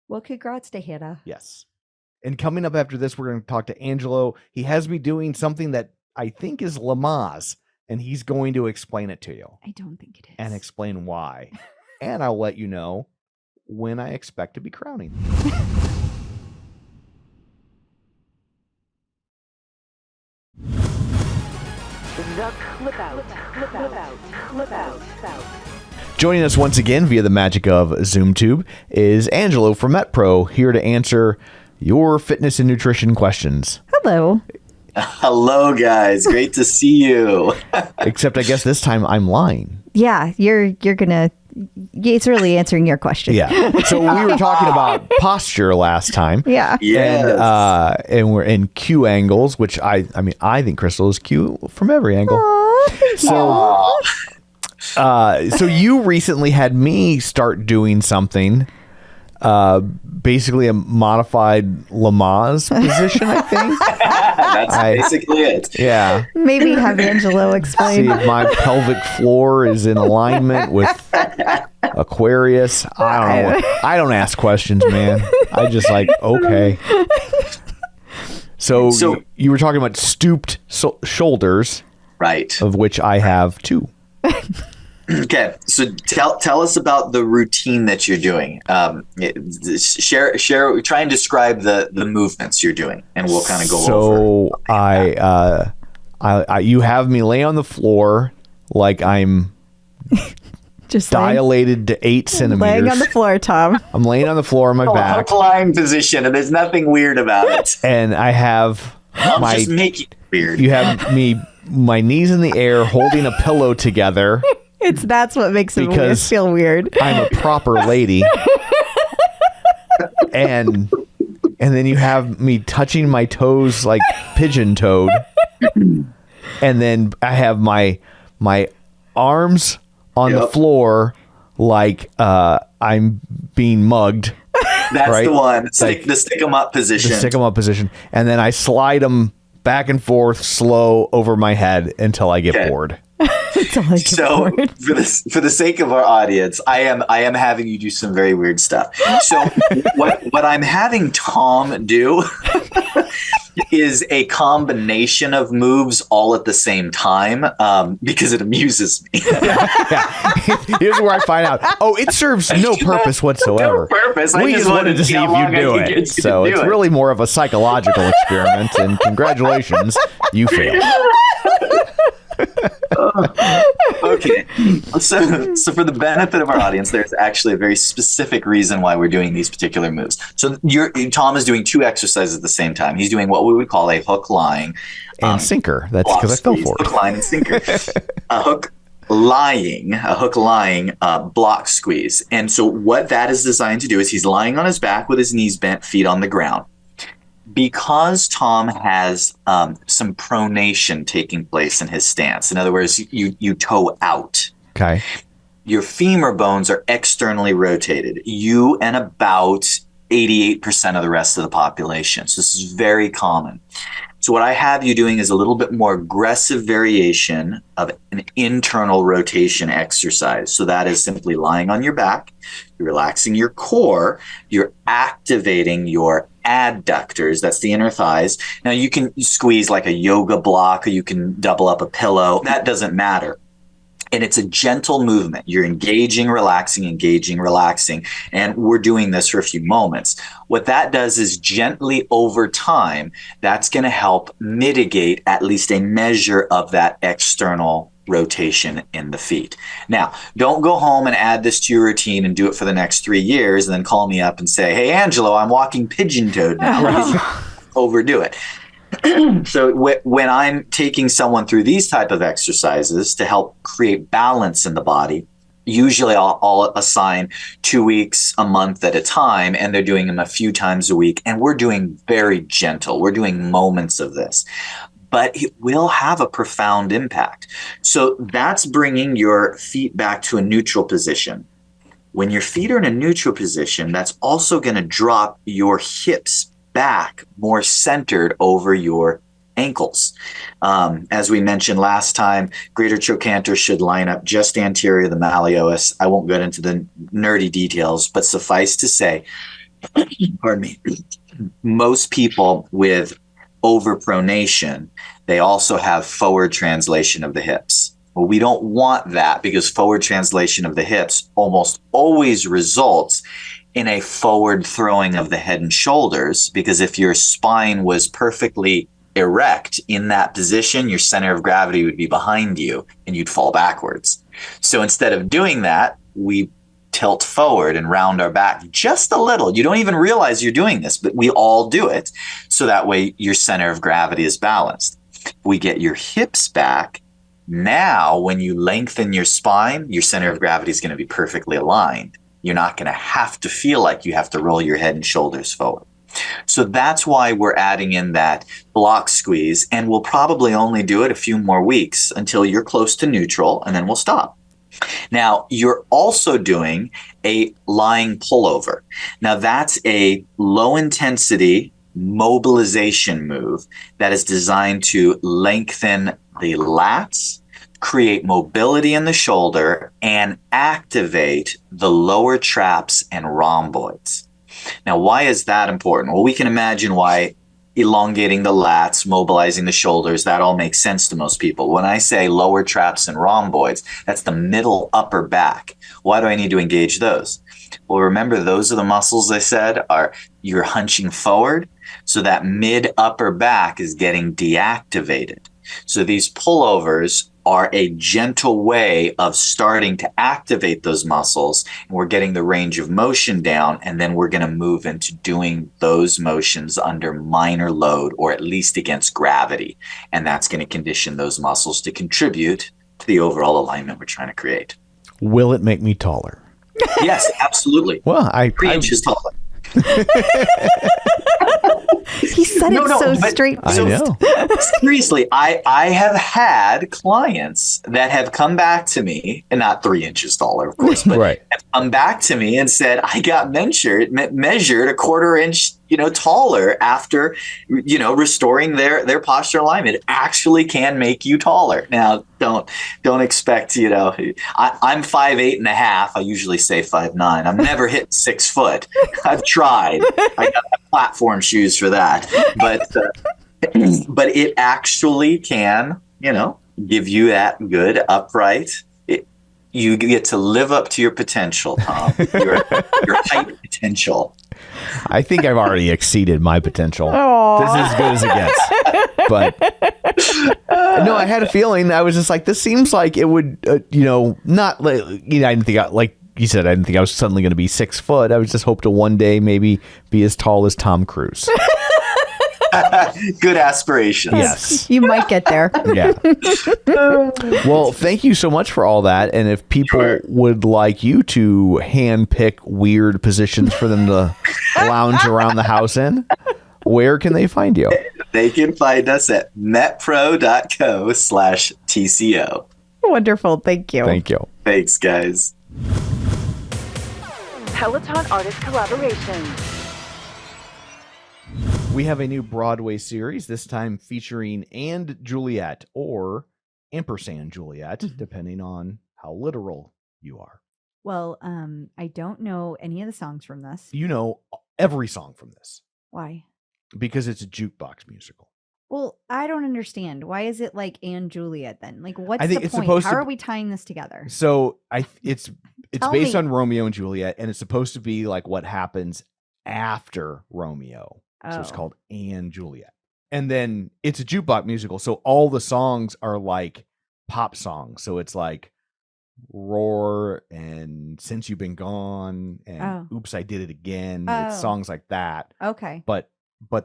Well, congrats to Hannah. yes. And coming up after this, we're going to talk to Angelo. He has me doing something that I think is Lamaze, and he's going to explain it to you I don't think it is. and explain why. And I'll let you know when I expect to be crowning. The Clip Out. Clip Out. Clip Out. Joining us once again via the magic of ZoomTube is Angelo from MetPro, here to answer your fitness and nutrition questions. Hello. Hello, guys. Great to see you. Except I guess this time I'm lying. Yeah, you're gonna. It's really answering your question. Yeah. So we were talking about posture last time. Yeah. Yes. And we're in Q angles, which I think Crystal is Q from every angle. Aw. So you recently had me start doing something, basically a modified Lamaze position, I think. That's basically it. Yeah. Maybe have Angelo See explain. if my pelvic floor is in alignment with Aquarius. I don't know. I don't ask questions, man. I just like, okay. So you were talking about stooped shoulders, Right. of which I have two. Okay. So tell us about the routine that you're doing. Share. Try and describe the movements you're doing, and we'll kind of go over. So I you have me lay on the floor like I'm Just dilated to 8 centimeters. laying on the floor, Tom. I'm laying on the floor on my back, Hook line position, and there's nothing weird about it. and I have I'm my. just making it weird. You have me, my knees in the air, holding a pillow together. That's what makes it Because- feel weird. I'm a proper lady. and then you have me touching my toes like pigeon toed. And then I have my arms on the Yep. floor like I'm being mugged. That's right? the one. Like- The stick 'em up position. The stick 'em up position. And then I slide them back and forth slow over my head until I get Okay. bored. That's all I can So afford. for the sake of our audience, I am having you do some very weird stuff. So what I'm having Tom do is a combination of moves all at the same time, because it amuses me. Yeah. Here's where I find out. Oh, it serves no purpose whatsoever. No purpose. I We just wanted to see how if long you I do could get you it. to So do it's it. really more of a psychological experiment. And congratulations, you failed. Okay. So for the benefit of our audience, there's actually a very specific reason why we're doing these particular moves. So Tom is doing two exercises at the same time. He's doing what we would call a hook lying And sinker. That's block because I fell squeeze. for it. Hook, line, and sinker. a hook lying block squeeze. And so what that is designed to do is he's lying on his back with his knees bent, feet on the ground. Because Tom has some pronation taking place in his stance. In other words, you toe out. Okay. Your femur bones are externally rotated. You and about 88% of the rest of the population. So this is very common. So what I have you doing is a little bit more aggressive variation of an internal rotation exercise. So that is simply lying on your back, you're relaxing your core, you're activating your adductors, that's the inner thighs. Now you can squeeze like a yoga block, or you can double up a pillow. That doesn't matter. And it's a gentle movement. You're engaging, relaxing, and we're doing this for a few moments. What that does is gently over time, that's going to help mitigate at least a measure of that external rotation in the feet. Now, don't go home and add this to your routine and do it for the next 3 years and then call me up and say, hey, Angelo, I'm walking pigeon-toed now. Because you overdo it. So when I'm taking someone through these type of exercises to help create balance in the body, usually I'll assign 2 weeks, a month at a time, and they're doing them a few times a week. And we're doing very gentle. We're doing moments of this, but it will have a profound impact. So that's bringing your feet back to a neutral position. When your feet are in a neutral position, that's also going to drop your hips back more centered over your ankles. As we mentioned last time, greater trochanter should line up just anterior to the malleolus. I won't get into the nerdy details, but suffice to say, pardon me, most people with overpronation, they also have forward translation of the hips. Well, we don't want that because forward translation of the hips almost always results in a forward throwing of the head and shoulders, because if your spine was perfectly erect in that position, your center of gravity would be behind you and you'd fall backwards. So instead of doing that, we tilt forward and round our back just a little. You don't even realize you're doing this, but we all do it. So that way your center of gravity is balanced. We get your hips back. Now, when you lengthen your spine, your center of gravity is going to be perfectly aligned. You're not going to have to feel like you have to roll your head and shoulders forward. So that's why we're adding in that block squeeze, and we'll probably only do it a few more weeks until you're close to neutral, and then we'll stop. Now, you're also doing a lying pullover. Now, that's a low intensity mobilization move that is designed to lengthen the lats, create mobility in the shoulder, and activate the lower traps and rhomboids. Now, why is that important? Well, we can imagine why elongating the lats, mobilizing the shoulders, that all makes sense to most people. When I say lower traps and rhomboids, that's the middle upper back. Why do I need to engage those? Well, remember, those are the muscles I said are you're hunching forward. So that mid upper back is getting deactivated. So these pullovers are a gentle way of starting to activate those muscles. And we're getting the range of motion down, and then we're going to move into doing those motions under minor load, or at least against gravity. And that's going to condition those muscles to contribute to the overall alignment we're trying to create. Will it make me taller? Yes, absolutely. Well, 3 inches taller. He said it so straight. I know. Seriously, I have had clients that have come back to me, and not 3 inches taller, of course, but right. have come back to me and said, I got measured a quarter inch, taller after, restoring their posture alignment. It actually can make you taller. Now, don't expect, I'm 5'8.5". I usually say 5'9". I'm never hit 6 foot. I've tried. I got platform shoes for that, but it actually can, give you that good upright. You get to live up to your potential, Tom. Your height potential. I think I've already exceeded my potential. Aww. This is as good as it gets. But no, I had a feeling. I was just like, this seems like it would, not like, I didn't think like you said, I didn't think I was suddenly going to be 6 foot. I was just hoping to one day maybe be as tall as Tom Cruise. Good aspirations. Yes. You might get there. Yeah. Well, thank you so much for all that. And if people would like you to handpick weird positions for them to lounge around the house in, where can they find you? They can find us at metpro.co/TCO. Wonderful. Thank you. Thank you. Thanks, guys. Peloton Artist Collaboration. We have a new Broadway series, this time featuring and Juliet or ampersand Juliet, depending on how literal you are. Well, I don't know any of the songs from this. You know every song from this Why? because it's a jukebox musical. Well, I don't understand. Why is it like and Juliet then? Like, what's I think the it's point? supposed How to are be- we tying this together? So it's Tell based me. on Romeo and Juliet, and it's supposed to be like what happens after Romeo. So it's Oh. called and Juliet. And then it's a jukebox musical, so all the songs are like pop songs. So it's like Roar and Since You've Been Gone and Oops, I Did It Again. It's Oh. songs like that. Okay. But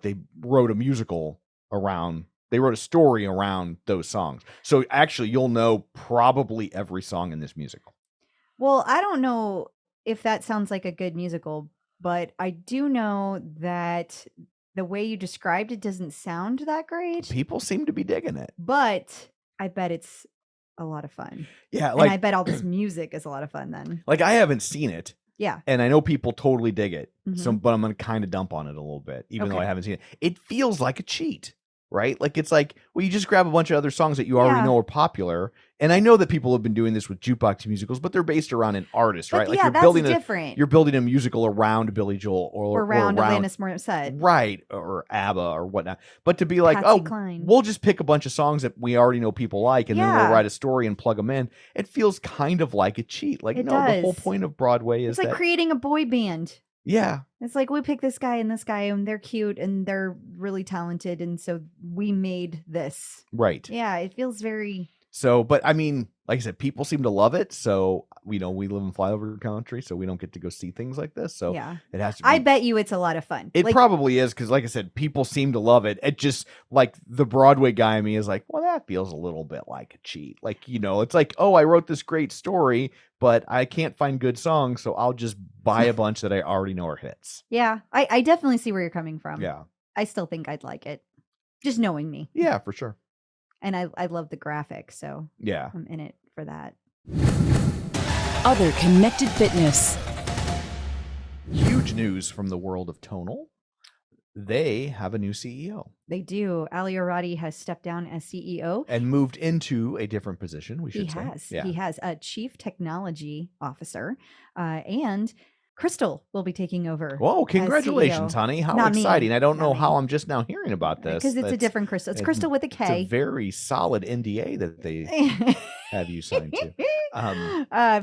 they wrote a musical around, they wrote a story around those songs. So actually you'll know probably every song in this musical. Well, I don't know if that sounds like a good musical, but I do know that the way you described it doesn't sound that great. People seem to be digging it. But I bet it's a lot of fun. Yeah, And I like bet all this music is a lot of fun then. like I haven't seen it, Yeah. and I know people totally dig it. So, Mhm. but I'm gonna kind of dump on it a little bit, even though I Okay. haven't seen it. It feels like a cheat, right? Like it's like, well, you just grab a bunch of other songs that you already Yeah. know are popular. And I know that people have been doing this with jukebox musicals, but they're based around an artist, But right? Like yeah, you're that's building different. you're building a musical around Billy Joel or around Alanis Morissette. right, or ABBA or whatnot. But to be like, Patsy oh, Cline. we'll just pick a bunch of songs that we already know people like, and then Yeah. we'll write a story and plug them in. It feels kind of like a cheat. Like, It no, the whole does. point of Broadway is It's like that, creating a boy band. yeah, It's like we pick this guy and this guy, and they're cute and they're really talented, and so we made this. right. Yeah, it feels very. So, but I mean, like I said, people seem to love it. So, we know we live in flyover country, so we don't get to go see things like this. So, Yeah, it has to be. I bet you it's a lot of fun. It Like, probably is because, like I said, people seem to love it. It just like the Broadway guy in me is like, well, that feels a little bit like a cheat. Like, you know, it's like, oh, I wrote this great story, but I can't find good songs, so I'll just buy a bunch that I already know are hits. yeah, I definitely see where you're coming from. Yeah, I still think I'd like it, just knowing me. yeah, for sure. And I love the graphics, so Yeah, I'm in it for that. Other connected fitness. huge news from the world of Tonal. They have a new CEO They do. Ali Arati has stepped down as CEO. and moved into a different position. We He should say, has. yeah. He has a chief technology officer, and Crystal will be taking over. Whoa, congratulations, CEO. honey. How Not me. exciting. I don't Not know me. how I'm just now hearing about this. Because it's a That's- different Crystal. It's it- Crystal with a It's K. a very solid NDA that they have you signed to.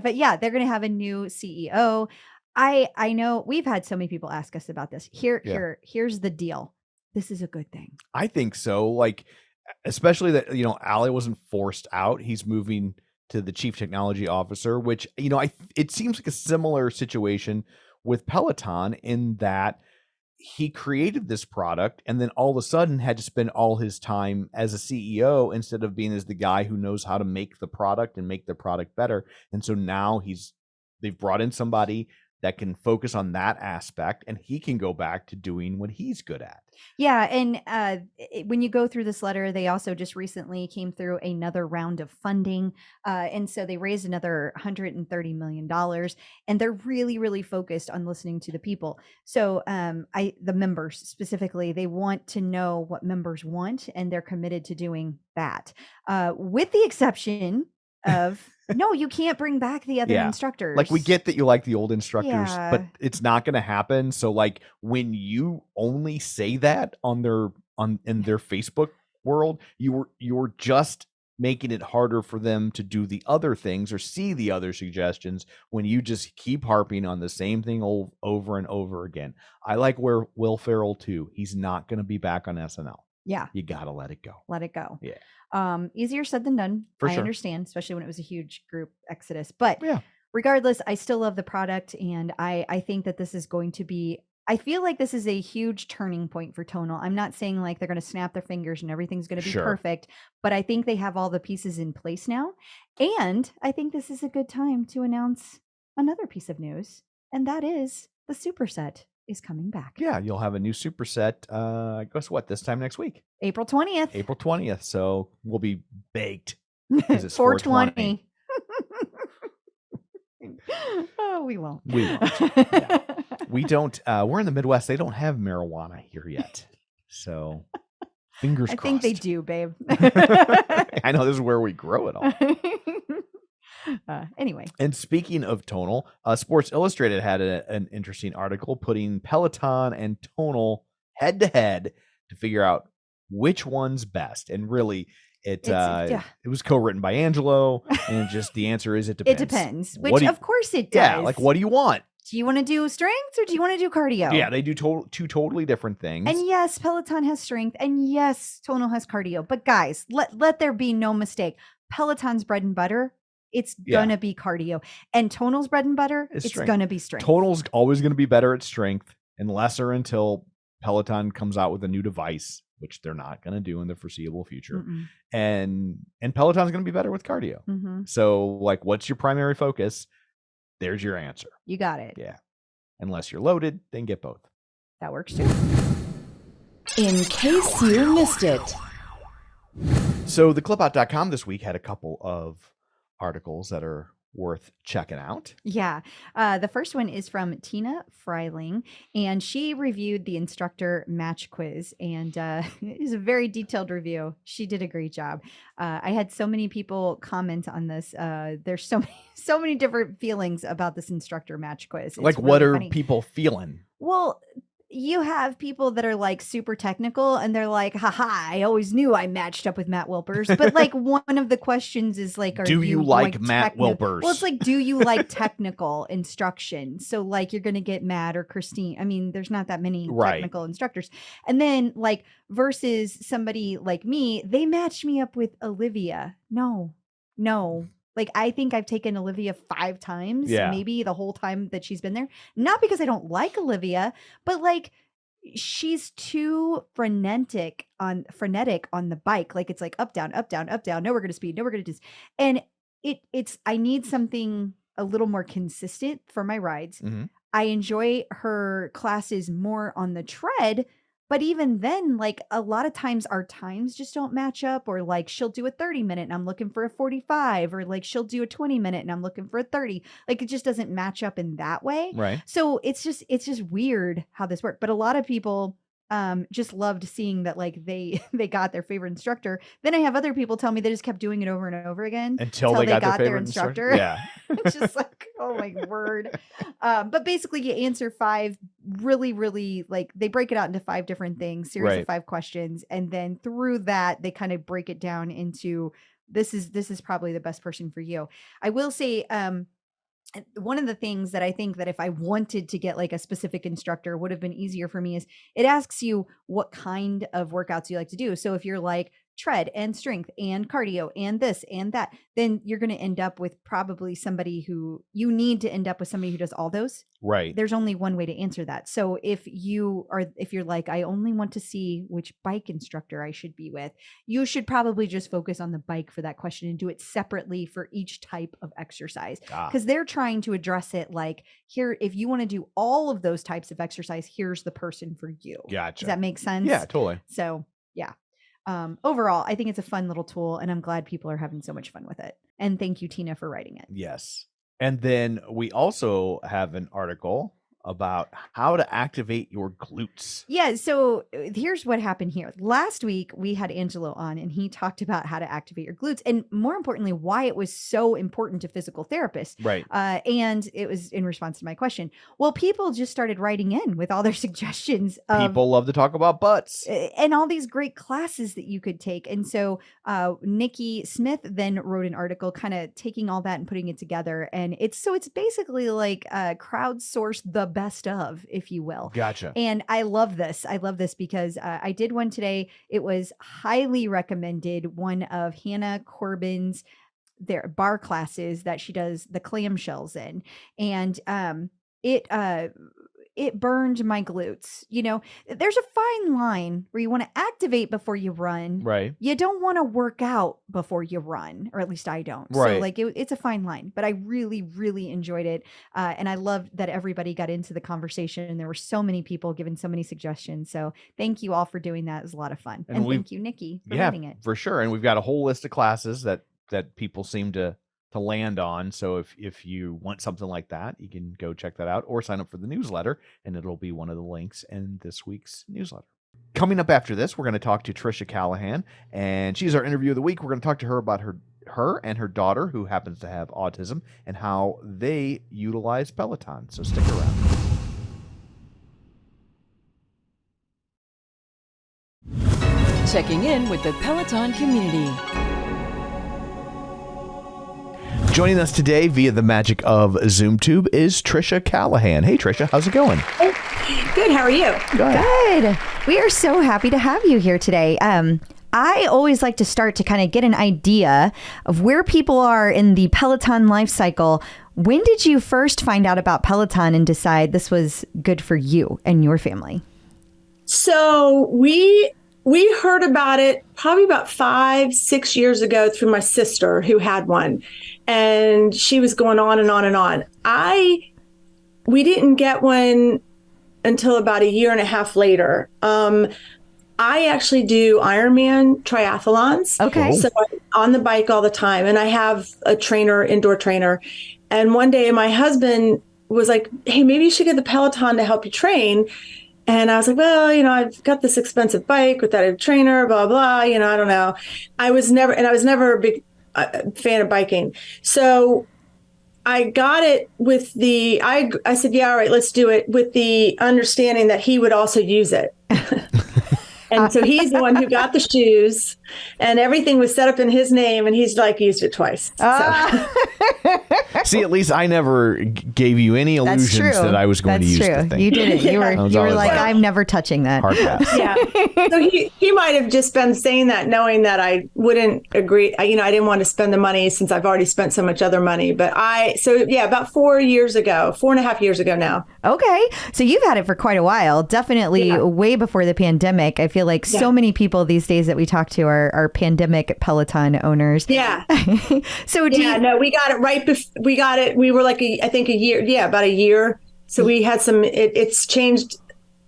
But yeah, they're going to have a new CEO. I know we've had so many people ask us about this. Here's the deal. This is a good thing. I think so. Like, especially that, you know, Ali wasn't forced out. He's moving to the chief technology officer, which, you know, it seems like a similar situation with Peloton in that he created this product and then all of a sudden had to spend all his time as a CEO instead of being as the guy who knows how to make the product and make the product better. And so now they've brought in somebody that can focus on that aspect and he can go back to doing what he's good at. Yeah, and when you go through this letter, they also just recently came through another round of funding, and so they raised another $130 million, and they're really, really focused on listening to the people. So, the members specifically, they want to know what members want, and they're committed to doing that, with the exception of no, you can't bring back the other Yeah. instructors. Like, we get that you like the old instructors, but Yeah. it's not going to happen. So like when you only say that in their Facebook world, you're just making it harder for them to do the other things or see the other suggestions when you just keep harping on the same thing over and over again. I like where Will Ferrell too. He's not going to be back on SNL. Yeah, You got to let it go. let it go. Yeah. Easier said than done. For I sure. understand, especially when it was a huge group exodus. But Yeah. regardless, I still love the product, and I think that this is going to be. I feel like this is a huge turning point for Tonal. I'm not saying like they're going to snap their fingers and everything's going to be Sure. perfect, but I think they have all the pieces in place now, and I think this is a good time to announce another piece of news, and that is the superset is coming back. Yeah. You'll have a new superset. Guess what? This time next week, April 20th. April 20th. So we'll be baked. 'cause it's 420. Oh, we won't. We won't. Yeah. We don't, we're in the Midwest. They don't have marijuana here yet. So fingers I crossed. think they do, babe. I know this is where we grow it all. Anyway. And speaking of Tonal, Sports Illustrated had an interesting article putting Peloton and Tonal head to head to figure out which one's best. And really, it was co-written by Angelo, and just the answer is it depends. It depends, which of course it does. Yeah, like what do you want? Do you want to do strength or do you want to do cardio? Yeah, they do two totally different things. And yes, Peloton has strength, and yes, Tonal has cardio. But guys, let there be no mistake. Peloton's bread and butter, it's gonna be cardio, and Tonal's bread and butter, it's gonna be strength. Tonal's always gonna be better at strength and lesser until Peloton comes out with a new device, which they're not gonna do in the foreseeable future. And Peloton's gonna be better with cardio. So, like, what's your primary focus? There's your answer. You got it. Yeah. Unless you're loaded, then get both. That works too. In case you missed it. So theclipout.com this week had a couple of articles that are worth checking out. Yeah. The first one is from Tina Freiling, and she reviewed the instructor match quiz, and it is a very detailed review. She did a great job. I had so many people comment on this. There's so many different feelings about this instructor match quiz. It's like, really what are funny. people feeling? Well, you have people that are like super technical and they're like, haha, I always knew I matched up with Matt Wilpers. But like one of the questions is like, do you like Matt Wilpers? Well, it's like, do you like technical instruction? So like you're going to get Matt or Christine. I mean, there's not that many technical instructors. And then like versus somebody like me, they matched me up with Olivia. No. Like, I think I've taken Olivia 5 times, maybe the whole time that she's been there. Not because I don't like Olivia, but like she's too frenetic on the bike. Like it's like up, down, up, down, up, down. No, we're going to speed. No, we're going to do. And it's, I need something a little more consistent for my rides. I enjoy her classes more on the tread. But even then, like a lot of times our times just don't match up, or like she'll do a 30-minute and I'm looking for a 45, or like she'll do a 20-minute and I'm looking for a 30. Like it just doesn't match up in that way. Right. So it's just weird how this worked. But a lot of people just loved seeing that like they got their favorite instructor. Then I have other people tell me they just kept doing it over and over again until they got their instructor. Yeah. It's just like, oh my word. But basically you answer 5 really like they break it out into 5 different things, series of 5 questions, and then through that they kind of break it down into this is probably the best person for you. I will say one of the things that I think that if I wanted to get like a specific instructor would have been easier for me is it asks you what kind of workouts you like to do. So if you're like tread and strength and cardio and this and that, then you're going to end up with probably somebody who you need to end up with somebody who does all those. Right. There's only one way to answer that. So if you're like, I only want to see which bike instructor I should be with, you should probably just focus on the bike for that question and do it separately for each type of exercise. Because they're trying to address it like, here, if you want to do all of those types of exercise, here's the person for you. Gotcha. Does that make sense? Yeah, totally. So yeah. Overall, I think it's a fun little tool, and I'm glad people are having so much fun with it. And thank you, Tina, for writing it. Yes. And then we also have an article about how to activate your glutes. Yeah. So here's what happened here. Last week, we had Angelo on, and he talked about how to activate your glutes, and more importantly, why it was so important to physical therapists. Right. And it was in response to my question. Well, people just started writing in with all their suggestions. People love to talk about butts. And all these great classes that you could take. And so Nikki Smith then wrote an article kind of taking all that and putting it together. And it's basically like crowdsource the best of, if you will. Gotcha. And I love this. I love this because I did one today. It was highly recommended. One of Hannah Corbin's their bar classes that she does the clamshells in. And it burned my glutes. You know, there's a fine line where you want to activate before you run. Right. You don't want to work out before you run, or at least I don't. Right. So like it's a fine line, but I really, really enjoyed it. And I loved that everybody got into the conversation, and there were so many people giving so many suggestions. So thank you all for doing that. It was a lot of fun. And thank you, Nikki, for writing it. For sure. And we've got a whole list of classes that people seem to land on. So if you want something like that, you can go check that out or sign up for the newsletter, and it'll be one of the links in this week's newsletter. Coming up after this, we're going to talk to Tricia Callahan, and she's our interview of the week. We're going to talk to her about her and her daughter, who happens to have autism, and how they utilize Peloton. So stick around. Checking in with the Peloton community. Joining us today via the magic of ZoomTube is Tricia Callahan. Hey, Tricia, how's it going? Good. How are you? Good. We are so happy to have you here today. I always like to start to kind of get an idea of where people are in the Peloton life cycle. When did you first find out about Peloton and decide this was good for you and your family? So we heard about it probably about 5-6 years ago through my sister who had one, and she was going on and on and on. We didn't get one until about 1.5 years later. I actually do Ironman triathlons. Okay. So I'm on the bike all the time, and I have a trainer, indoor trainer. And one day my husband was like, hey, maybe you should get the Peloton to help you train. And I was like, well, I've got this expensive bike without a trainer, blah, blah, I don't know. I was never a big fan of biking. So I got it with I said, yeah, all right, let's do it, with the understanding that he would also use it. And so he's the one who got the shoes, and everything was set up in his name, and he's used it twice. See, at least I never gave you any illusions that I was going to use the thing. You didn't. You were like, I'm never touching that. Hard pass. Yeah. So he might have just been saying that knowing that I wouldn't agree. I didn't want to spend the money since I've already spent so much other money. But about 4.5 years ago now. Okay. So you've had it for quite a while, definitely way before the pandemic. I feel like so many people these days that we talk to are pandemic Peloton owners. Yeah. So we got it right before we got it. We were like, about a year. So we had some, it's changed.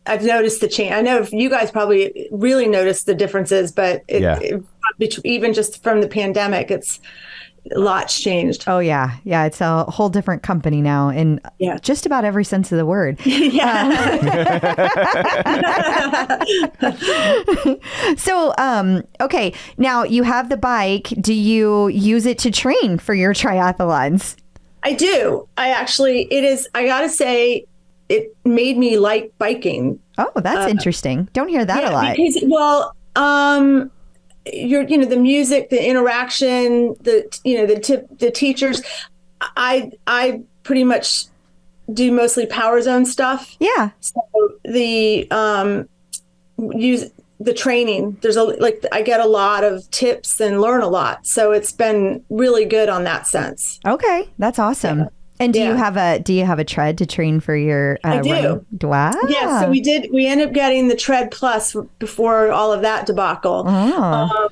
I've noticed the change. I know you guys probably really noticed the differences, but even just from the pandemic, it's lots changed. Oh yeah. Yeah. It's a whole different company now in just about every sense of the word. So, okay. Now you have the bike. Do you use it to train for your triathlons? I do. I gotta say, it made me like biking. Oh, that's interesting. Don't hear that a lot. Because, the music, the interaction, the teachers. I pretty much do mostly Power Zone stuff. Yeah. So use the training. I get a lot of tips and learn a lot. So it's been really good on that sense. Okay, that's awesome. Yeah. And do you have a tread to train for your I do. running? Wow. Yeah, so we ended up getting the Tread Plus before all of that debacle. Oh.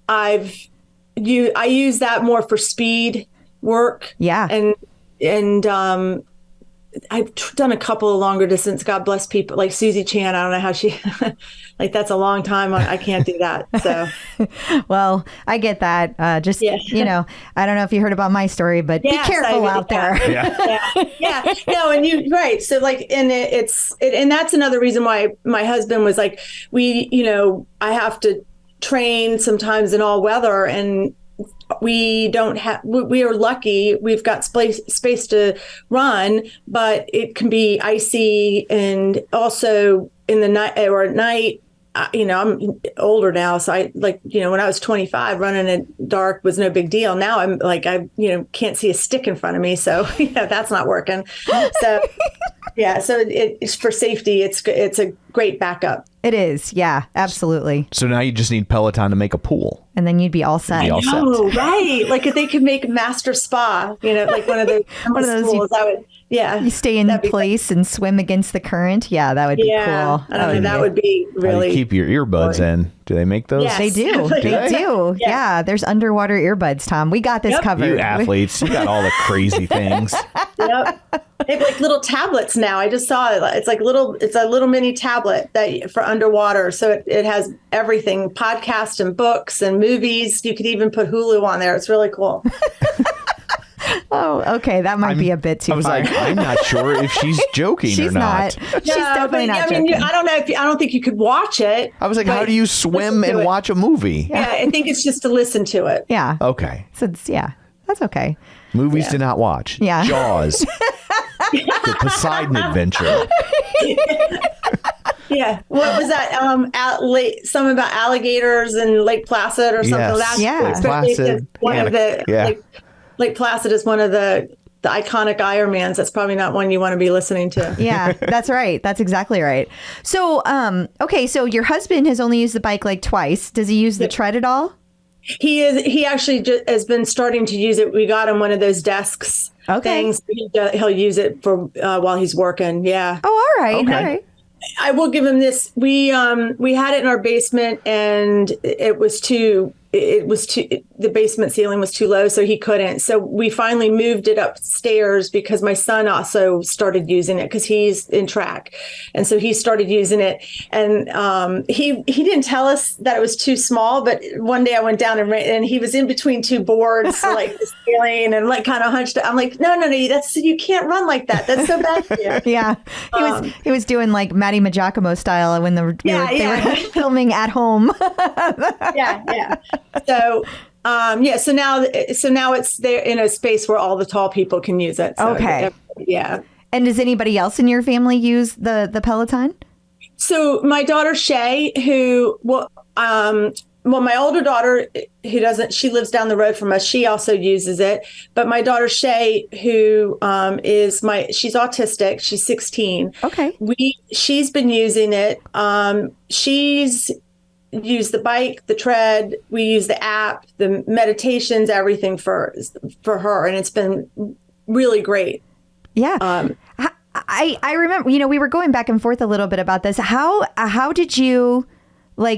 I use that more for speed work. Yeah. And I've done a couple of longer distance. God bless people like Susie Chan. I don't know how she that's a long time. I can't do that. So, well, I get that. I don't know if you heard about my story, but be careful out there. Yeah. No, and you right. So and that's another reason why my husband was like, I have to train sometimes in all weather, and we are lucky we've got space to run, but it can be icy, and also in the night or at night. I'm older now, so I when I was 25, running in dark was no big deal. Now I'm I can't see a stick in front of me, so that's not working. So so it's for safety. It's a great backup. It is, yeah, absolutely. So now you just need Peloton to make a pool, and then you'd be all set. Oh, right! Like if they could make Master Spa, like one of those schools, you stay in place and swim against the current. Yeah, that would be cool. That would be really. How do you keep your earbuds in? Do they make those? Yes. They do. They do. Yeah, there's underwater earbuds, Tom. We got this covered. You athletes, you got all the crazy things. Yep. They have little tablets now. I just saw it. It's a little mini tablet for underwater. So it has everything, podcasts and books and movies. You could even put Hulu on there. It's really cool. Oh, okay. That might be a bit too I was far. like, I'm not sure if she's joking She's or not. She's definitely not joking. I don't know I don't think you could watch it. I was like, how but do you swim listen to and it. watch a movie? Yeah, I think it's just to listen to it. Yeah. Okay. So it's, that's okay. Movies to not watch. Yeah. Jaws. The Poseidon Adventure. Yeah. What was that? Something about alligators and Lake Placid or something. Yes. That's Yeah. Lake Placid. one of the Yeah. Lake Placid is one of the iconic Ironmans. That's probably not one you want to be listening to. Yeah, that's right. That's exactly right. So, okay. So your husband has only used the bike like twice. Does he use the tread at all? He actually has been starting to use it. We got him one of those desks things. He'll use it for while he's working. Yeah. Oh, all right. Okay. All right. I will give him this. We had it in our basement and it was too the basement ceiling was too low, so he couldn't. So we finally moved it upstairs because my son also started using it because he's in track. And so he started using it. And he didn't tell us that it was too small, but one day I went down and he was in between two boards, like the ceiling, and like kind of hunched. I'm like, no, you can't run like that. That's so bad for you. Yeah. He was doing like Maddie Maggiacomo style when they were filming at home. Yeah. So, so now it's there in a space where all the tall people can use it. So, Okay. Yeah. And does anybody else in your family use the Peloton? So my daughter Shay, my older daughter she lives down the road from us. She also uses it. But my daughter Shay, who she's autistic. She's 16. Okay. She's been using it. She's used the bike, the tread. We use the app, the meditations, everything for her, and it's been really great. Yeah. I remember, we were going back and forth a little bit about this. How did you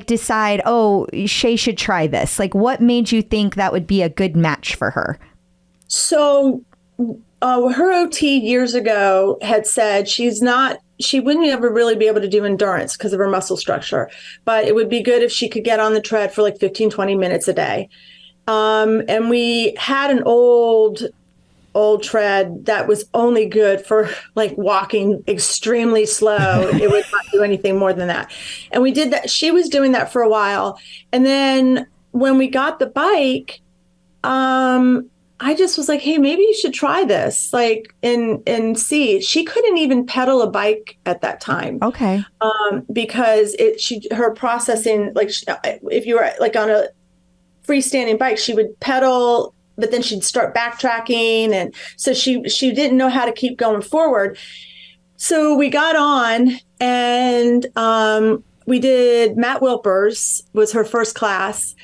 decide, Shay should try this? Like, what made you think that would be a good match for her? So her OT years ago had said she wouldn't ever really be able to do endurance because of her muscle structure, but it would be good if she could get on the tread for like 15, 20 minutes a day. And we had an old tread that was only good for like walking extremely slow. It would not do anything more than that. And we did that. She was doing that for a while. And then when we got the bike, I just was like, hey, maybe you should try this, and see. She couldn't even pedal a bike at that time. Okay. Because her processing, if you were like on a freestanding bike, she would pedal, but then she'd start backtracking. And so she didn't know how to keep going forward. So we got on and we did Matt Wilper's was her first class,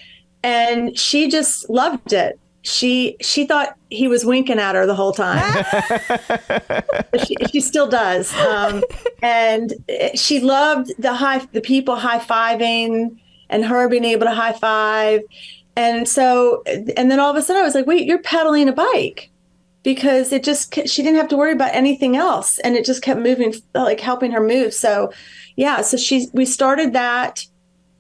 and she just loved it. She thought he was winking at her the whole time. she still does. And she loved the people high-fiving and her being able to high-five. And so, and then all of a sudden I was like, wait, you're pedaling a bike, because she didn't have to worry about anything else. And it just kept moving, like helping her move. So yeah, so we started that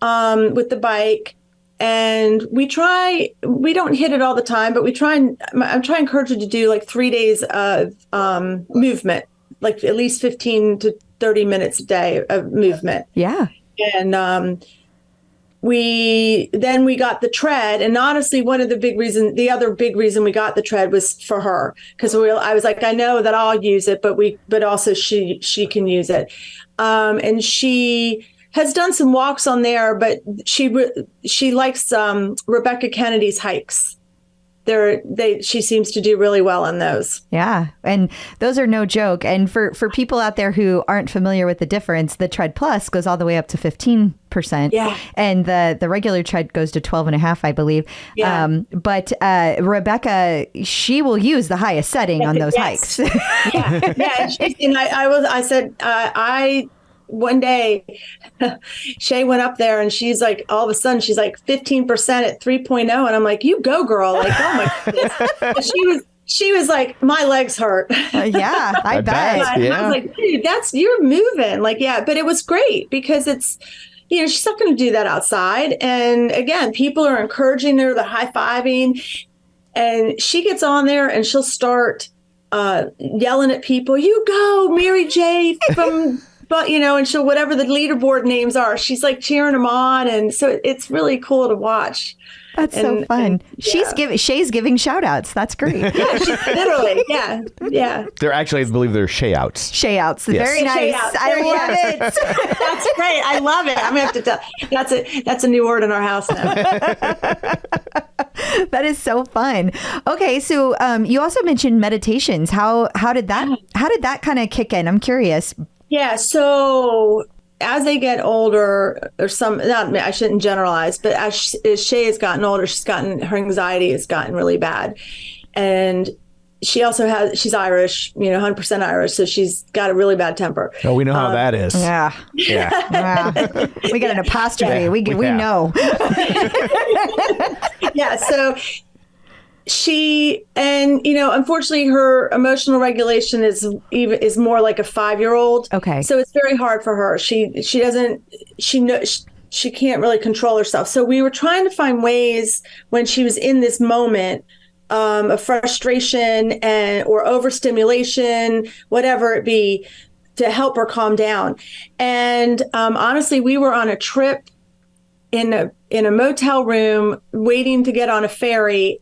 with the bike. And we don't hit it all the time, but I'm trying to encourage her to do like 3 days of movement, like at least 15 to 30 minutes a day of movement. Yeah. And we got the tread. And honestly, the other big reason we got the tread was for her. Because I was like, I know that I'll use it, but also she can use it. And she has done some walks on there, but she likes Rebecca Kennedy's hikes. She seems to do really well on those. Yeah, and those are no joke. And for people out there who aren't familiar with the difference, the Tread Plus goes all the way up to 15%. Yeah, and the regular tread goes to 12.5%, I believe. Yeah. But Rebecca, she will use the highest setting on those hikes. Yeah. And I said one day, Shay went up there and she's like, all of a sudden, she's like 15% at 3.0. And I'm like, you go, girl. Like, oh my goodness. She was like, my legs hurt. Yeah, I bet. Yeah. I was like, dude, you're moving. Like, yeah, but it was great because it's, she's not going to do that outside. And again, people are encouraging her, the high-fiving. And she gets on there and she'll start yelling at people, "You go, Mary J. from," but and she'll, whatever the leaderboard names are, she's like cheering them on. And so it's really cool to watch. That's so fun. Shay's giving shout outs. That's great. Yeah, she's literally. Yeah. They're actually, I believe they're shayouts. Shayouts. Yes. Very nice. I love it. That's great. I love it. I'm gonna have to tell. That's a new word in our house now. That is so fun. Okay, so you also mentioned meditations. How did that kind of kick in? I'm curious. Yeah. So as they get older, or I shouldn't generalize, but as Shay has gotten older, her anxiety has gotten really bad. And she's Irish, 100% Irish. So she's got a really bad temper. Oh, we know how that is. Yeah. We got an apostrophe. Yeah, we know. Yeah. So unfortunately her emotional regulation is more like a 5-year-old. Okay. So it's very hard for her. She can't really control herself. So we were trying to find ways when she was in this moment of frustration or overstimulation, whatever it be, to help her calm down. And honestly, we were on a trip in a motel room waiting to get on a ferry,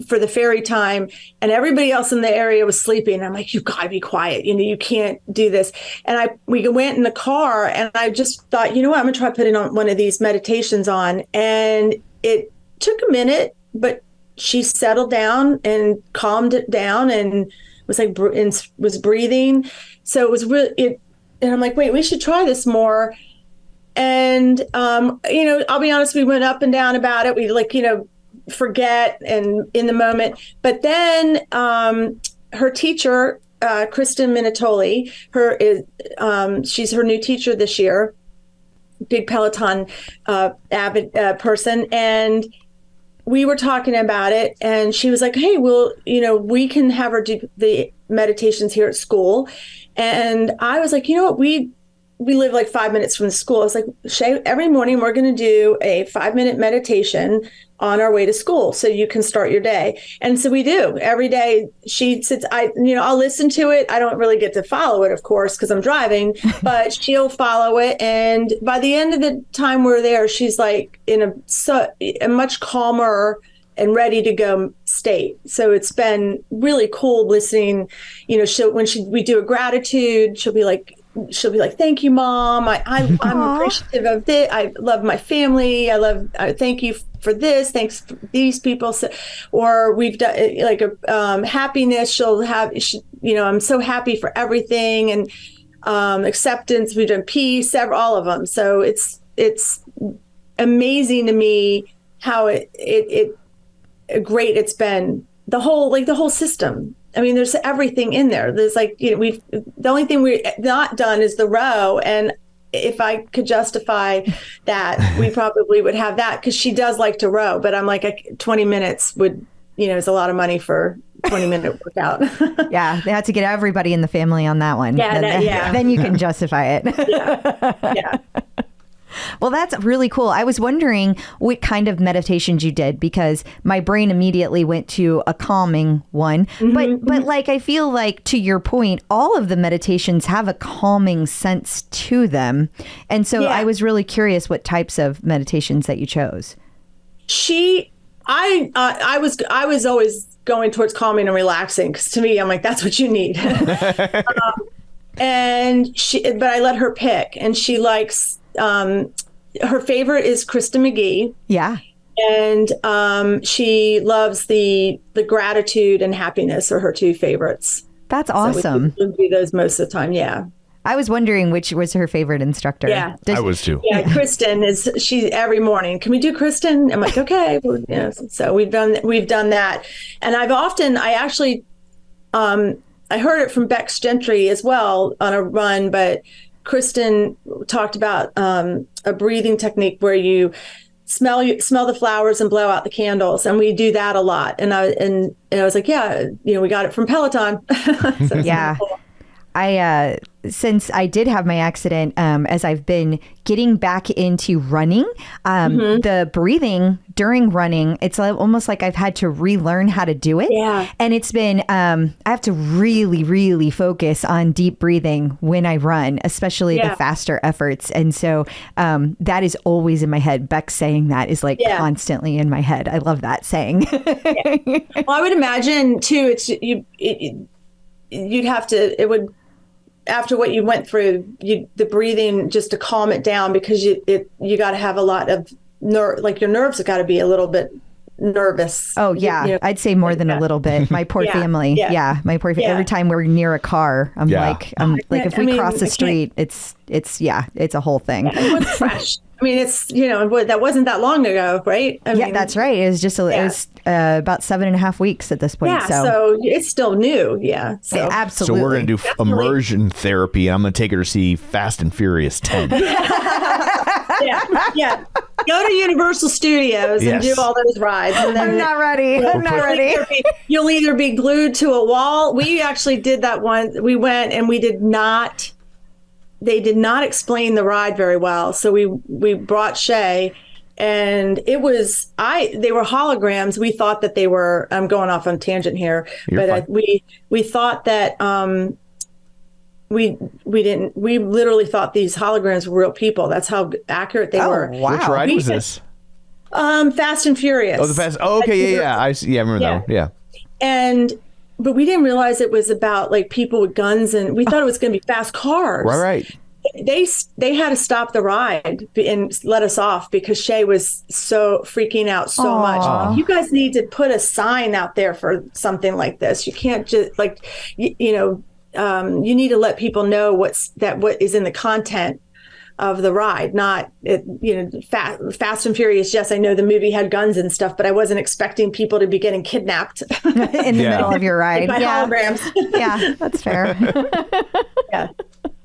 for the ferry time, and everybody else in the area was sleeping. I'm like, you gotta be quiet. You can't do this. And we went in the car, and I just thought, you know what, I'm gonna try putting on one of these meditations on. And it took a minute, but she settled down and calmed it down and was breathing. So it was really and I'm like, wait, we should try this more. And, I'll be honest, we went up and down about it. We forget and in the moment. But then her teacher, Kristen Minatoli, she's her new teacher this year, big Peloton avid person. And we were talking about it, and she was like, hey, well, we can have her do the meditations here at school. And I was like, you know what, we live 5 minutes from the school. I was like, Shay, every morning we're going to do a 5-minute meditation on our way to school so you can start your day. And so we do every day. She sits, I'll listen to it. I don't really get to follow it, of course, because I'm driving, but she'll follow it. And by the end of the time we're there, she's in a much calmer and ready to go state. So it's been really cool listening. We do a gratitude, she'll be like, thank you, Mom. I'm appreciative of this. I love my family. I thank you for this. Thanks for these people. So, or we've done happiness. She'll have, I'm so happy for everything, and acceptance. We've done peace, all of them. So it's amazing to me how great it's been. The whole system. I mean, there's everything in there. There's the only thing we're not done is the row. And if I could justify that, we probably would have that, because she does like to row. But I'm like, 20 minutes would, is a lot of money for 20-minute workout. Yeah, they had to get everybody in the family on that one. Yeah, then you can justify it. Yeah. Well, that's really cool. I was wondering what kind of meditations you did, because my brain immediately went to a calming one. Mm-hmm. But I feel like, to your point, all of the meditations have a calming sense to them. And so I was really curious what types of meditations that you chose. I was always going towards calming and relaxing, because to me, I'm like, that's what you need. But I let her pick, and she likes, her favorite is Kristen McGee. Yeah. And she loves the gratitude and happiness are her two favorites. That's awesome. So we do those most of the time. Yeah. I was wondering which was her favorite instructor. Yeah. I was too. Yeah. Kristen she every morning. Can we do Kristen? I'm like, okay. Well, so we've done that. And I actually, I heard it from Bex Gentry as well on a run, but Kristen talked about a breathing technique where you smell the flowers and blow out the candles, and we do that a lot. And I was like, yeah, we got it from Peloton. So yeah, cool. since I did have my accident, as I've been getting back into running, the breathing during running, it's almost like I've had to relearn how to do it. Yeah. And it's been, I have to really, really focus on deep breathing when I run, especially the faster efforts. And so that is always in my head. Beck saying that is like constantly in my head. I love that saying. Well, I would imagine too, you'd have to, it would, after what you went through, the breathing just to calm it down, because you got to have a lot of your nerves have got to be a little bit nervous. Oh yeah, I'd say more than a little bit. My poor family. Yeah, my poor family. Every time we're near a car, I'm like, if we cross the street, it's a whole thing. It was fresh. I mean, it's that wasn't that long ago, right? I mean, that's right. It was just it was about 7.5 weeks at this point. Yeah, so it's still new. Yeah, so absolutely. So we're gonna do immersion therapy. I'm gonna take her to see Fast and Furious 10. yeah. Go to Universal Studios and do all those rides. And then I'm not ready. You'll either be glued to a wall. We actually did that one. We went and they did not explain the ride very well. So we brought Shay, and they were holograms. We thought that they were, I'm going off on a tangent here, we thought that, we literally thought these holograms were real people. That's how accurate they were. Wow. Which ride was this? Fast and Furious. Oh, the Fast. Oh, okay. Yeah. I see. Yeah. I remember that one. Yeah. But we didn't realize it was about like people with guns, and we thought it was going to be fast cars. Right. They had to stop the ride and let us off because Shay was so freaking out so much. You guys need to put a sign out there for something like this. You can't just you need to let people know what is in the content of the ride, not Fast and Furious. Yes, I know the movie had guns and stuff, but I wasn't expecting people to be getting kidnapped in the middle of your ride by holograms. Yeah, that's fair. Yeah.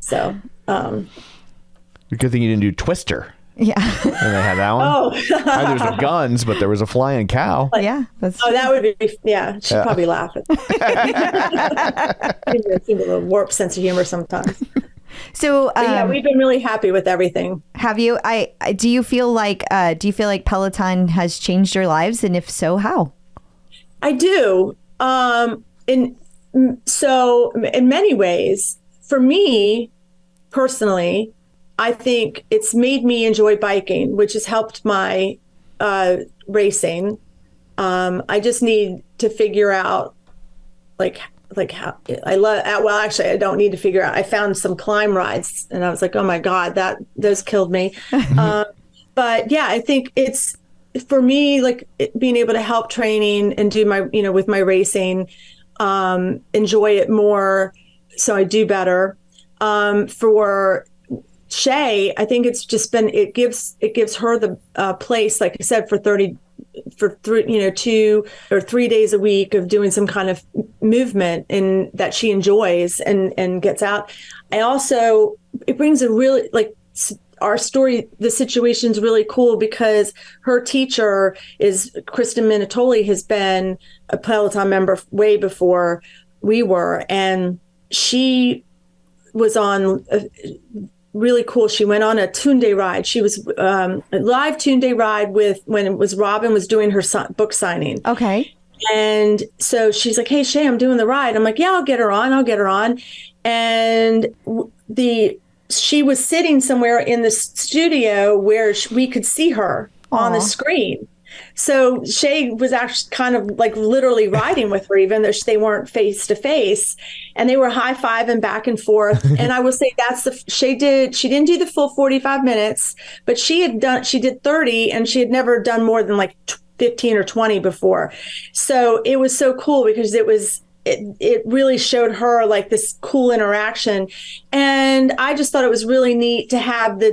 So, good thing you didn't do Twister. Yeah. And they had that one. There was no guns, but there was a flying cow. Yeah. That would be, she'd probably laugh at it. Seems a little warped sense of humor sometimes. So we've been really happy with everything. Have you? Do you feel like Peloton has changed your lives, and if so, how? I do. In many ways, for me personally, I think it's made me enjoy biking, which has helped my racing. I just need to figure out how I love. Well, actually, I don't need to figure out. I found some climb rides, and I was like, "Oh my god, those killed me." But yeah, I think it's for me being able to help training and do my with my racing, enjoy it more, so I do better. For Shay, I think it's just been it gives her the place, like I said, for 2 or 3 days a week of doing some kind of movement and that she enjoys and gets out. It brings a really our story, the situation's really cool because her teacher is Kirsten Minatoli, has been a Peloton member way before we were, and she was on really cool. She went on a Tunde ride. She was a live Tunde ride when it was Robin was doing her book signing. Okay. And so she's like, "Hey Shay, I'm doing the ride." I'm like, "Yeah, I'll get her on." And she was sitting somewhere in the studio where we could see her on the screen. So Shay was actually kind of literally riding with her, even though they weren't face to face, and they were high-fiving back and forth. And I will say she didn't do the full 45 minutes, but she did 30, and she had never done more than 15 or 20 before. So it was so cool because it really showed her this cool interaction. And I just thought it was really neat to have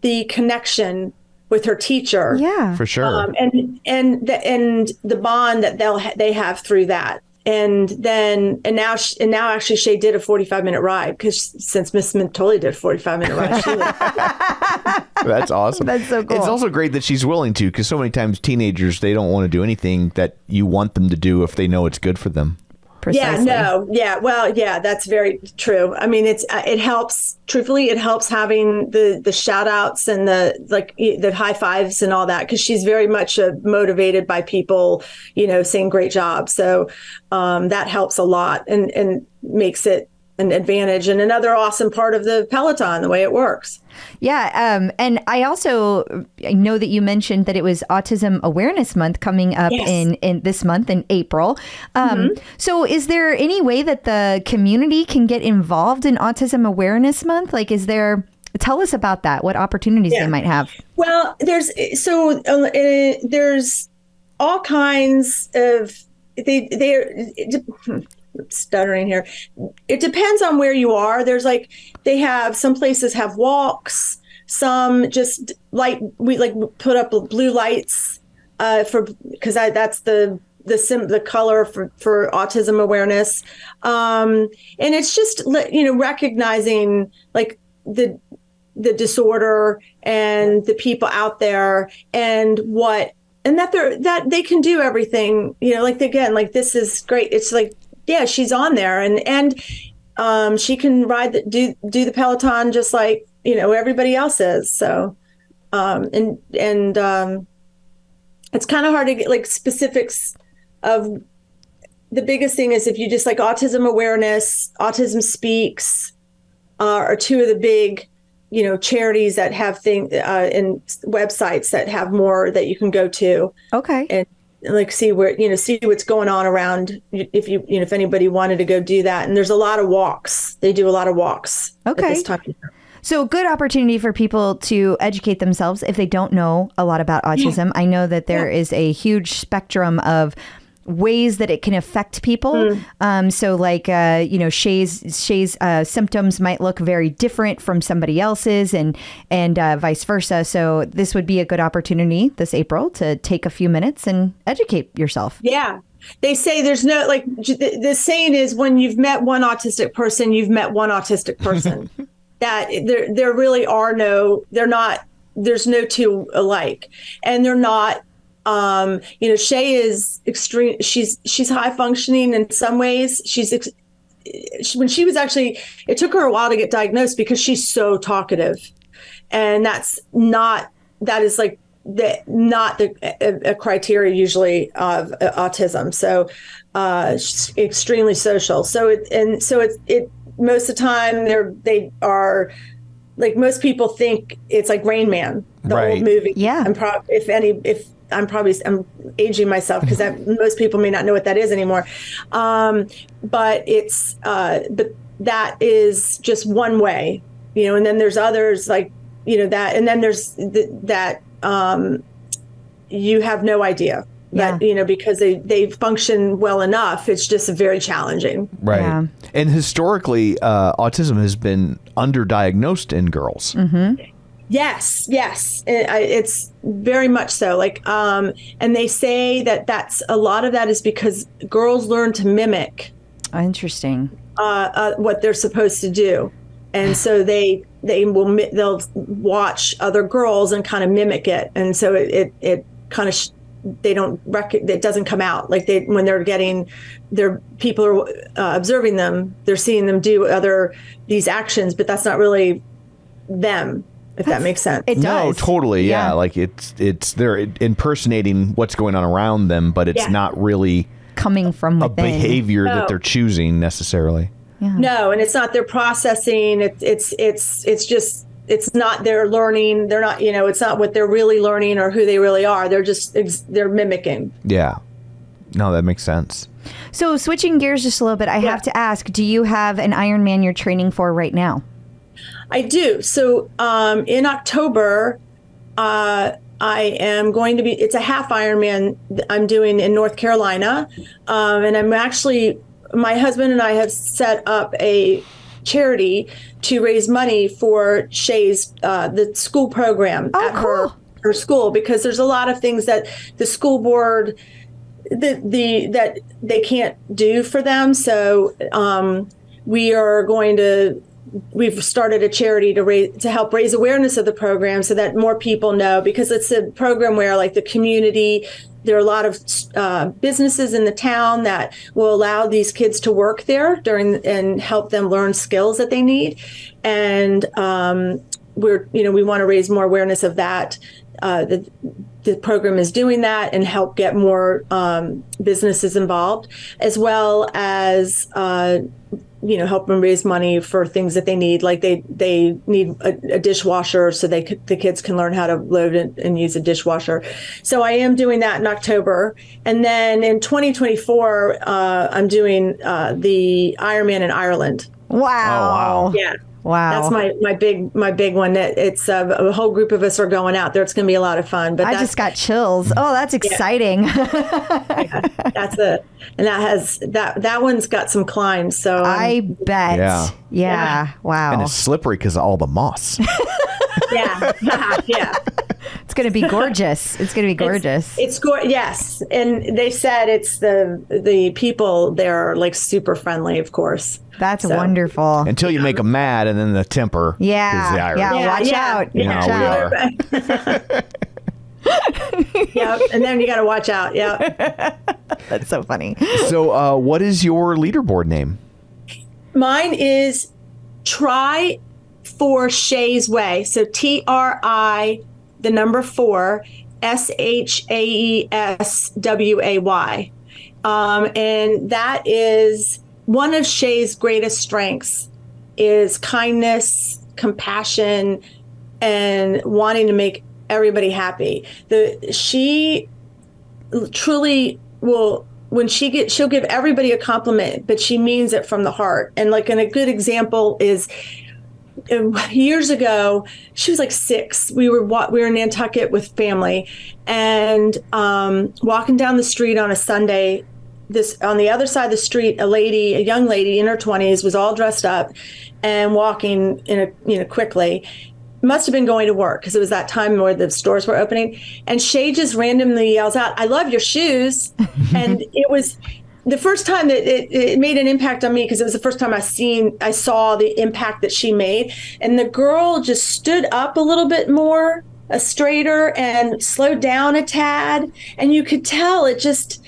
the connection with her teacher. Yeah, for sure. And the bond that they have through that. And now actually Shay did a 45-minute ride because since Miss Mintoli did a 45-minute ride. That's awesome. That's so cool. It's also great that she's willing to, because so many times teenagers, they don't want to do anything that you want them to do if they know it's good for them. precisely. That's very true. I mean, it helps, truthfully, it helps having the shout outs and the high fives and all that, because she's very much motivated by people, saying great job. So that helps a lot and makes it an advantage and another awesome part of the Peloton, the way it works. Yeah. And I know that you mentioned that it was Autism Awareness Month coming up in this month in April. So is there any way that the community can get involved in Autism Awareness Month? Like, tell us about that, what opportunities they might have. Well, there's all kinds of, stuttering here. It depends on where you are. There's some places have walks, some just we put up blue lights because that's the color for autism awareness. And it's just, recognizing the disorder and the people out there and that they can do everything, this is great. It's she's on there and she can do the Peloton just like, everybody else is. So, and it's kind of hard to get specifics of. The biggest thing is if you just autism awareness, Autism Speaks, are two of the big, charities that have things and websites that have more that you can go to. Okay. And see what's going on around if anybody wanted to go do that. And there's a lot of walks. They do a lot of walks. Okay. At this time. So good opportunity for people to educate themselves if they don't know a lot about autism. I know that there is a huge spectrum of ways that it can affect people. Shay's symptoms might look very different from somebody else's and vice versa. So this would be a good opportunity this April to take a few minutes and educate yourself. Yeah. They say there's no, the saying is when you've met one autistic person, you've met one autistic person. That there really are there's no two alike. And they're not, Shay is extreme. She's high functioning in some ways. When she was it took her a while to get diagnosed because she's so talkative, and that is not a criteria usually of autism. So, she's extremely social. So it most of the time they are. Most people think it's like Rain Man, the old movie. Yeah. I'm aging myself because most people may not know what that is anymore. But that is just one way, and then there's others that, and then there's that you have no idea. But, because they function well enough, it's just very challenging. Right. Yeah. And historically, autism has been underdiagnosed in girls. Mm-hmm. Yes. It's very much so. And they say that's a lot of that is because girls learn to mimic. Interesting. What they're supposed to do. And so they'll watch other girls and kind of mimic it. And so it kind of, it doesn't come out when they're getting their people are observing them, they're seeing them do these actions, but that's not really them, if that makes sense. It does. No, totally. Yeah. It's they're impersonating what's going on around them, but it's not really coming from within. A behavior that they're choosing necessarily. Yeah. No, and it's not their processing. It's just, it's not their learning. They're not, it's not what they're really learning or who they really are. They're mimicking. Yeah. No, that makes sense. So switching gears just a little bit, I have to ask, do you have an Ironman you're training for right now? I do. So in October, I am going to it's a half Ironman I'm doing in North Carolina. And I'm actually, my husband and I have set up a charity to raise money for Shay's the school program at her school, because there's a lot of things that the school board that they can't do for them. So we are going to we've started a charity to help raise awareness of the program so that more people know, because it's a program where like the community, there are a lot of businesses in the town that will allow these kids to work there and help them learn skills that they need. And we want to raise more awareness of that. The program is doing that and help get more businesses involved, as well as help them raise money for things that they need, like they need a dishwasher, so the kids can learn how to load and use a dishwasher. So I am doing that in October, and then in 2024 I'm doing the Ironman in Ireland. Wow! Oh, wow! Yeah. Wow. That's my big one. That it's a whole group of us are going out there. It's going to be a lot of fun. But I just got chills. Oh, that's exciting. That's it. And that one's got some climbs. So I bet. Yeah. Wow. And it's slippery because of all the moss. yeah. It's going to be gorgeous. It's going to be gorgeous. It's gorgeous. Yes. And they said it's the people there are like super friendly, of course. That's wonderful. Until you make them mad, and then the temper. Yeah. Is the Irish. Watch out. You know, Watch we out. are. Yeah. And then you got to watch out. Yeah. That's so funny. So what is your leaderboard name? Mine is Try for Shay's Way. So TRI, the number 4, SHAESWAY. And that is one of Shay's greatest strengths is kindness, compassion, and wanting to make everybody happy. She truly will, when she'll give everybody a compliment, but she means it from the heart. And a good example is years ago, she was like 6. We were in Nantucket with family, and walking down the street on a Sunday. On the other side of the street, a young lady in her 20s, was all dressed up and walking quickly. Must have been going to work because it was that time where the stores were opening. And Shay just randomly yells out, "I love your shoes!" And it was the first time that it made an impact on me, because it was the first time I saw the impact that she made. And the girl just stood up a little bit more, straighter, and slowed down a tad. And you could tell it's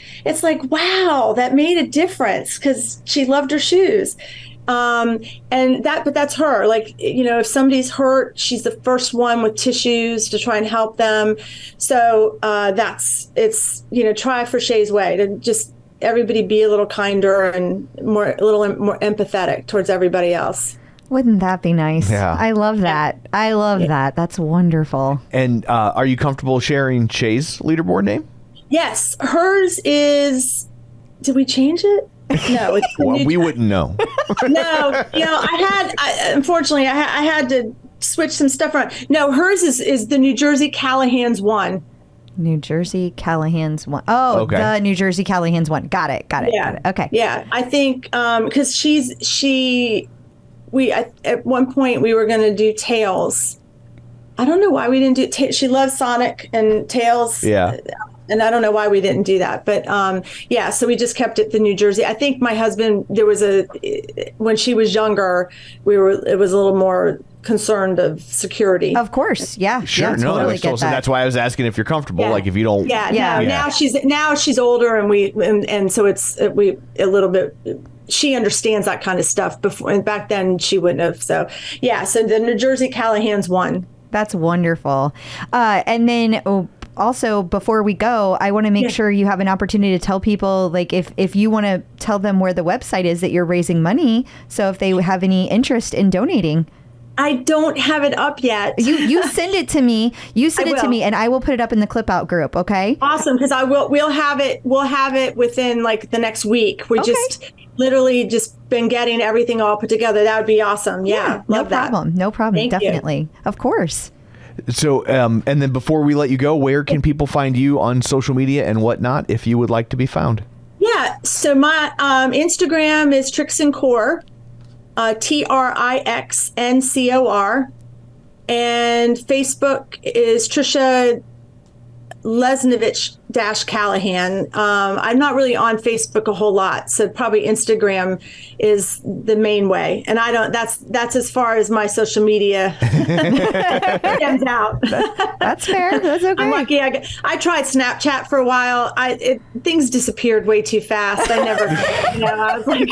like, wow, that made a difference because she loved her shoes. But that's her. If somebody's hurt, she's the first one with tissues to try and help them. So try for Shay's Way, to just everybody be a little kinder and a little more empathetic towards everybody else. Wouldn't that be nice? Yeah. I love that. I love that. That's wonderful. And are you comfortable sharing Shay's leaderboard name? Yes. Hers is, did we change it? No. It's Well, we wouldn't know. No. Unfortunately, I had to switch some stuff around. No, hers is the New Jersey Callahan's one. New Jersey Callahan's one. Oh, okay. The New Jersey Callahan's one. Got it. Yeah. Okay. Yeah. I think because at one point we were going to do Tails. I don't know why we didn't do she loves Sonic and Tails. Yeah. And I don't know why we didn't do that. But so we just kept it the New Jersey. I think my husband, when she was younger, it was a little more concerned of security. Of course. Yeah. Sure. Yeah, No, totally so that's why I was asking if you're comfortable. Yeah. Like if you don't. Yeah. Now she's older, and so it's a little bit. She understands that kind of stuff before, and back then she wouldn't have. So so the New Jersey Callahan's one. That's wonderful. And then also, before we go, I want to make sure you have an opportunity to tell people, if you want to tell them where the website is that you're raising money. So if they have any interest in donating. I don't have it up yet. You send it to me. You send it to me, and I will put it up in the clip out group. Okay. Awesome, because we'll have it within the next week. We just literally been getting everything all put together. That would be awesome. Yeah, love that. No problem. Thank Definitely. you. Of course. So, and then before we let you go, where can people find you on social media and whatnot if you would like to be found? Yeah. So my Instagram is Trixencor, TRIXNCOR, and Facebook is Tricia Lesnevich-Callahan. I'm not really on Facebook a whole lot, so probably Instagram is the main way. And that's as far as my social media comes out. That's fair. That's okay. I'm lucky. I tried Snapchat for a while. Things disappeared way too fast. I never, I was like,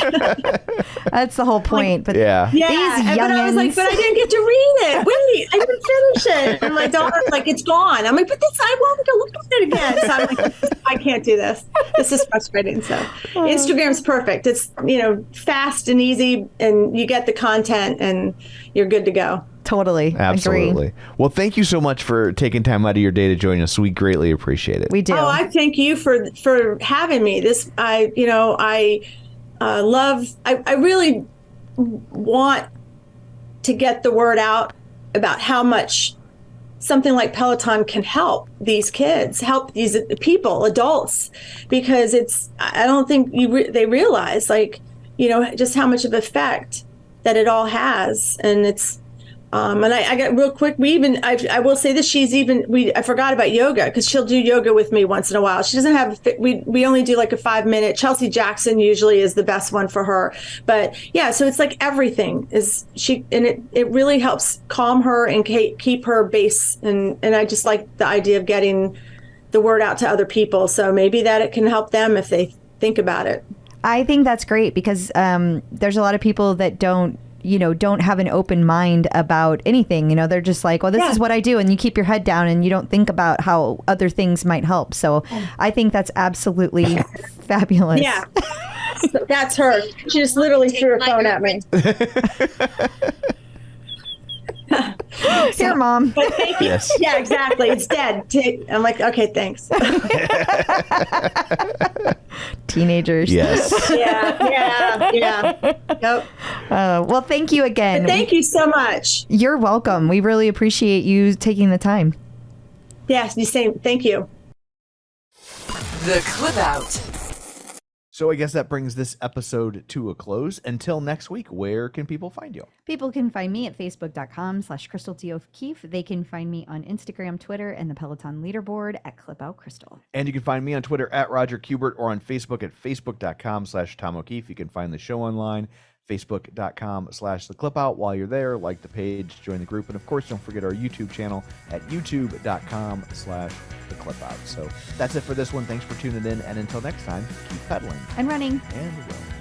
that's the whole point. But yeah. these But I was like, youngins. but I didn't get to read it. Wait, I didn't finish it. And my daughter's like, it's gone. I'm like, but this, I want to go look at it again. So I'm like, I can't do this. This is frustrating. So Instagram's perfect. It's, fast and easy, and you get the content and you're good to go. Totally. Absolutely. Agree. Well, thank you so much for taking time out of your day to join us. We greatly appreciate it. We do. Oh, I thank you for having me. I really want to get the word out about how much something like Peloton can help these kids, help these people, adults, because I don't think they realize, just how much of effect that it all has. And it's, and I got real quick. I will say this. I forgot about yoga, because she'll do yoga with me once in a while. She doesn't have, we only do like a 5-minute. Chelsea Jackson usually is the best one for her. But yeah, so it's like everything is it really helps calm her and keep her base. And I just like the idea of getting the word out to other people. So maybe that it can help them if they think about it. I think that's great, because there's a lot of people that don't have an open mind about anything. They're just like, well, this is what I do. And you keep your head down and you don't think about how other things might help. So I think that's absolutely fabulous. Yeah. That's her. She just literally threw her phone at me. Here, Mom. But thank you. Yes. Yeah, exactly. It's dead. I'm like, okay, thanks. Yes. Teenagers. Yeah. Nope. Well, thank you again. But thank you so much. You're welcome. We really appreciate you taking the time. Yes, you say thank you. The Clip Out. So I guess that brings this episode to a close. Until next week, where can people find you? People can find me at facebook.com/Crystal T. O'Keefe. They can find me on Instagram, Twitter, and the Peloton leaderboard at ClipOutCrystal. And you can find me on Twitter at Roger Kubert, or on Facebook at facebook.com/Tom O'Keefe. You can find the show online, facebook.com/The Clip Out. While you're there, like the page, join the group, and of course, don't forget our YouTube channel at youtube.com/The Clip Out. So that's it for this one. Thanks for tuning in, and until next time, keep pedaling And running. and well.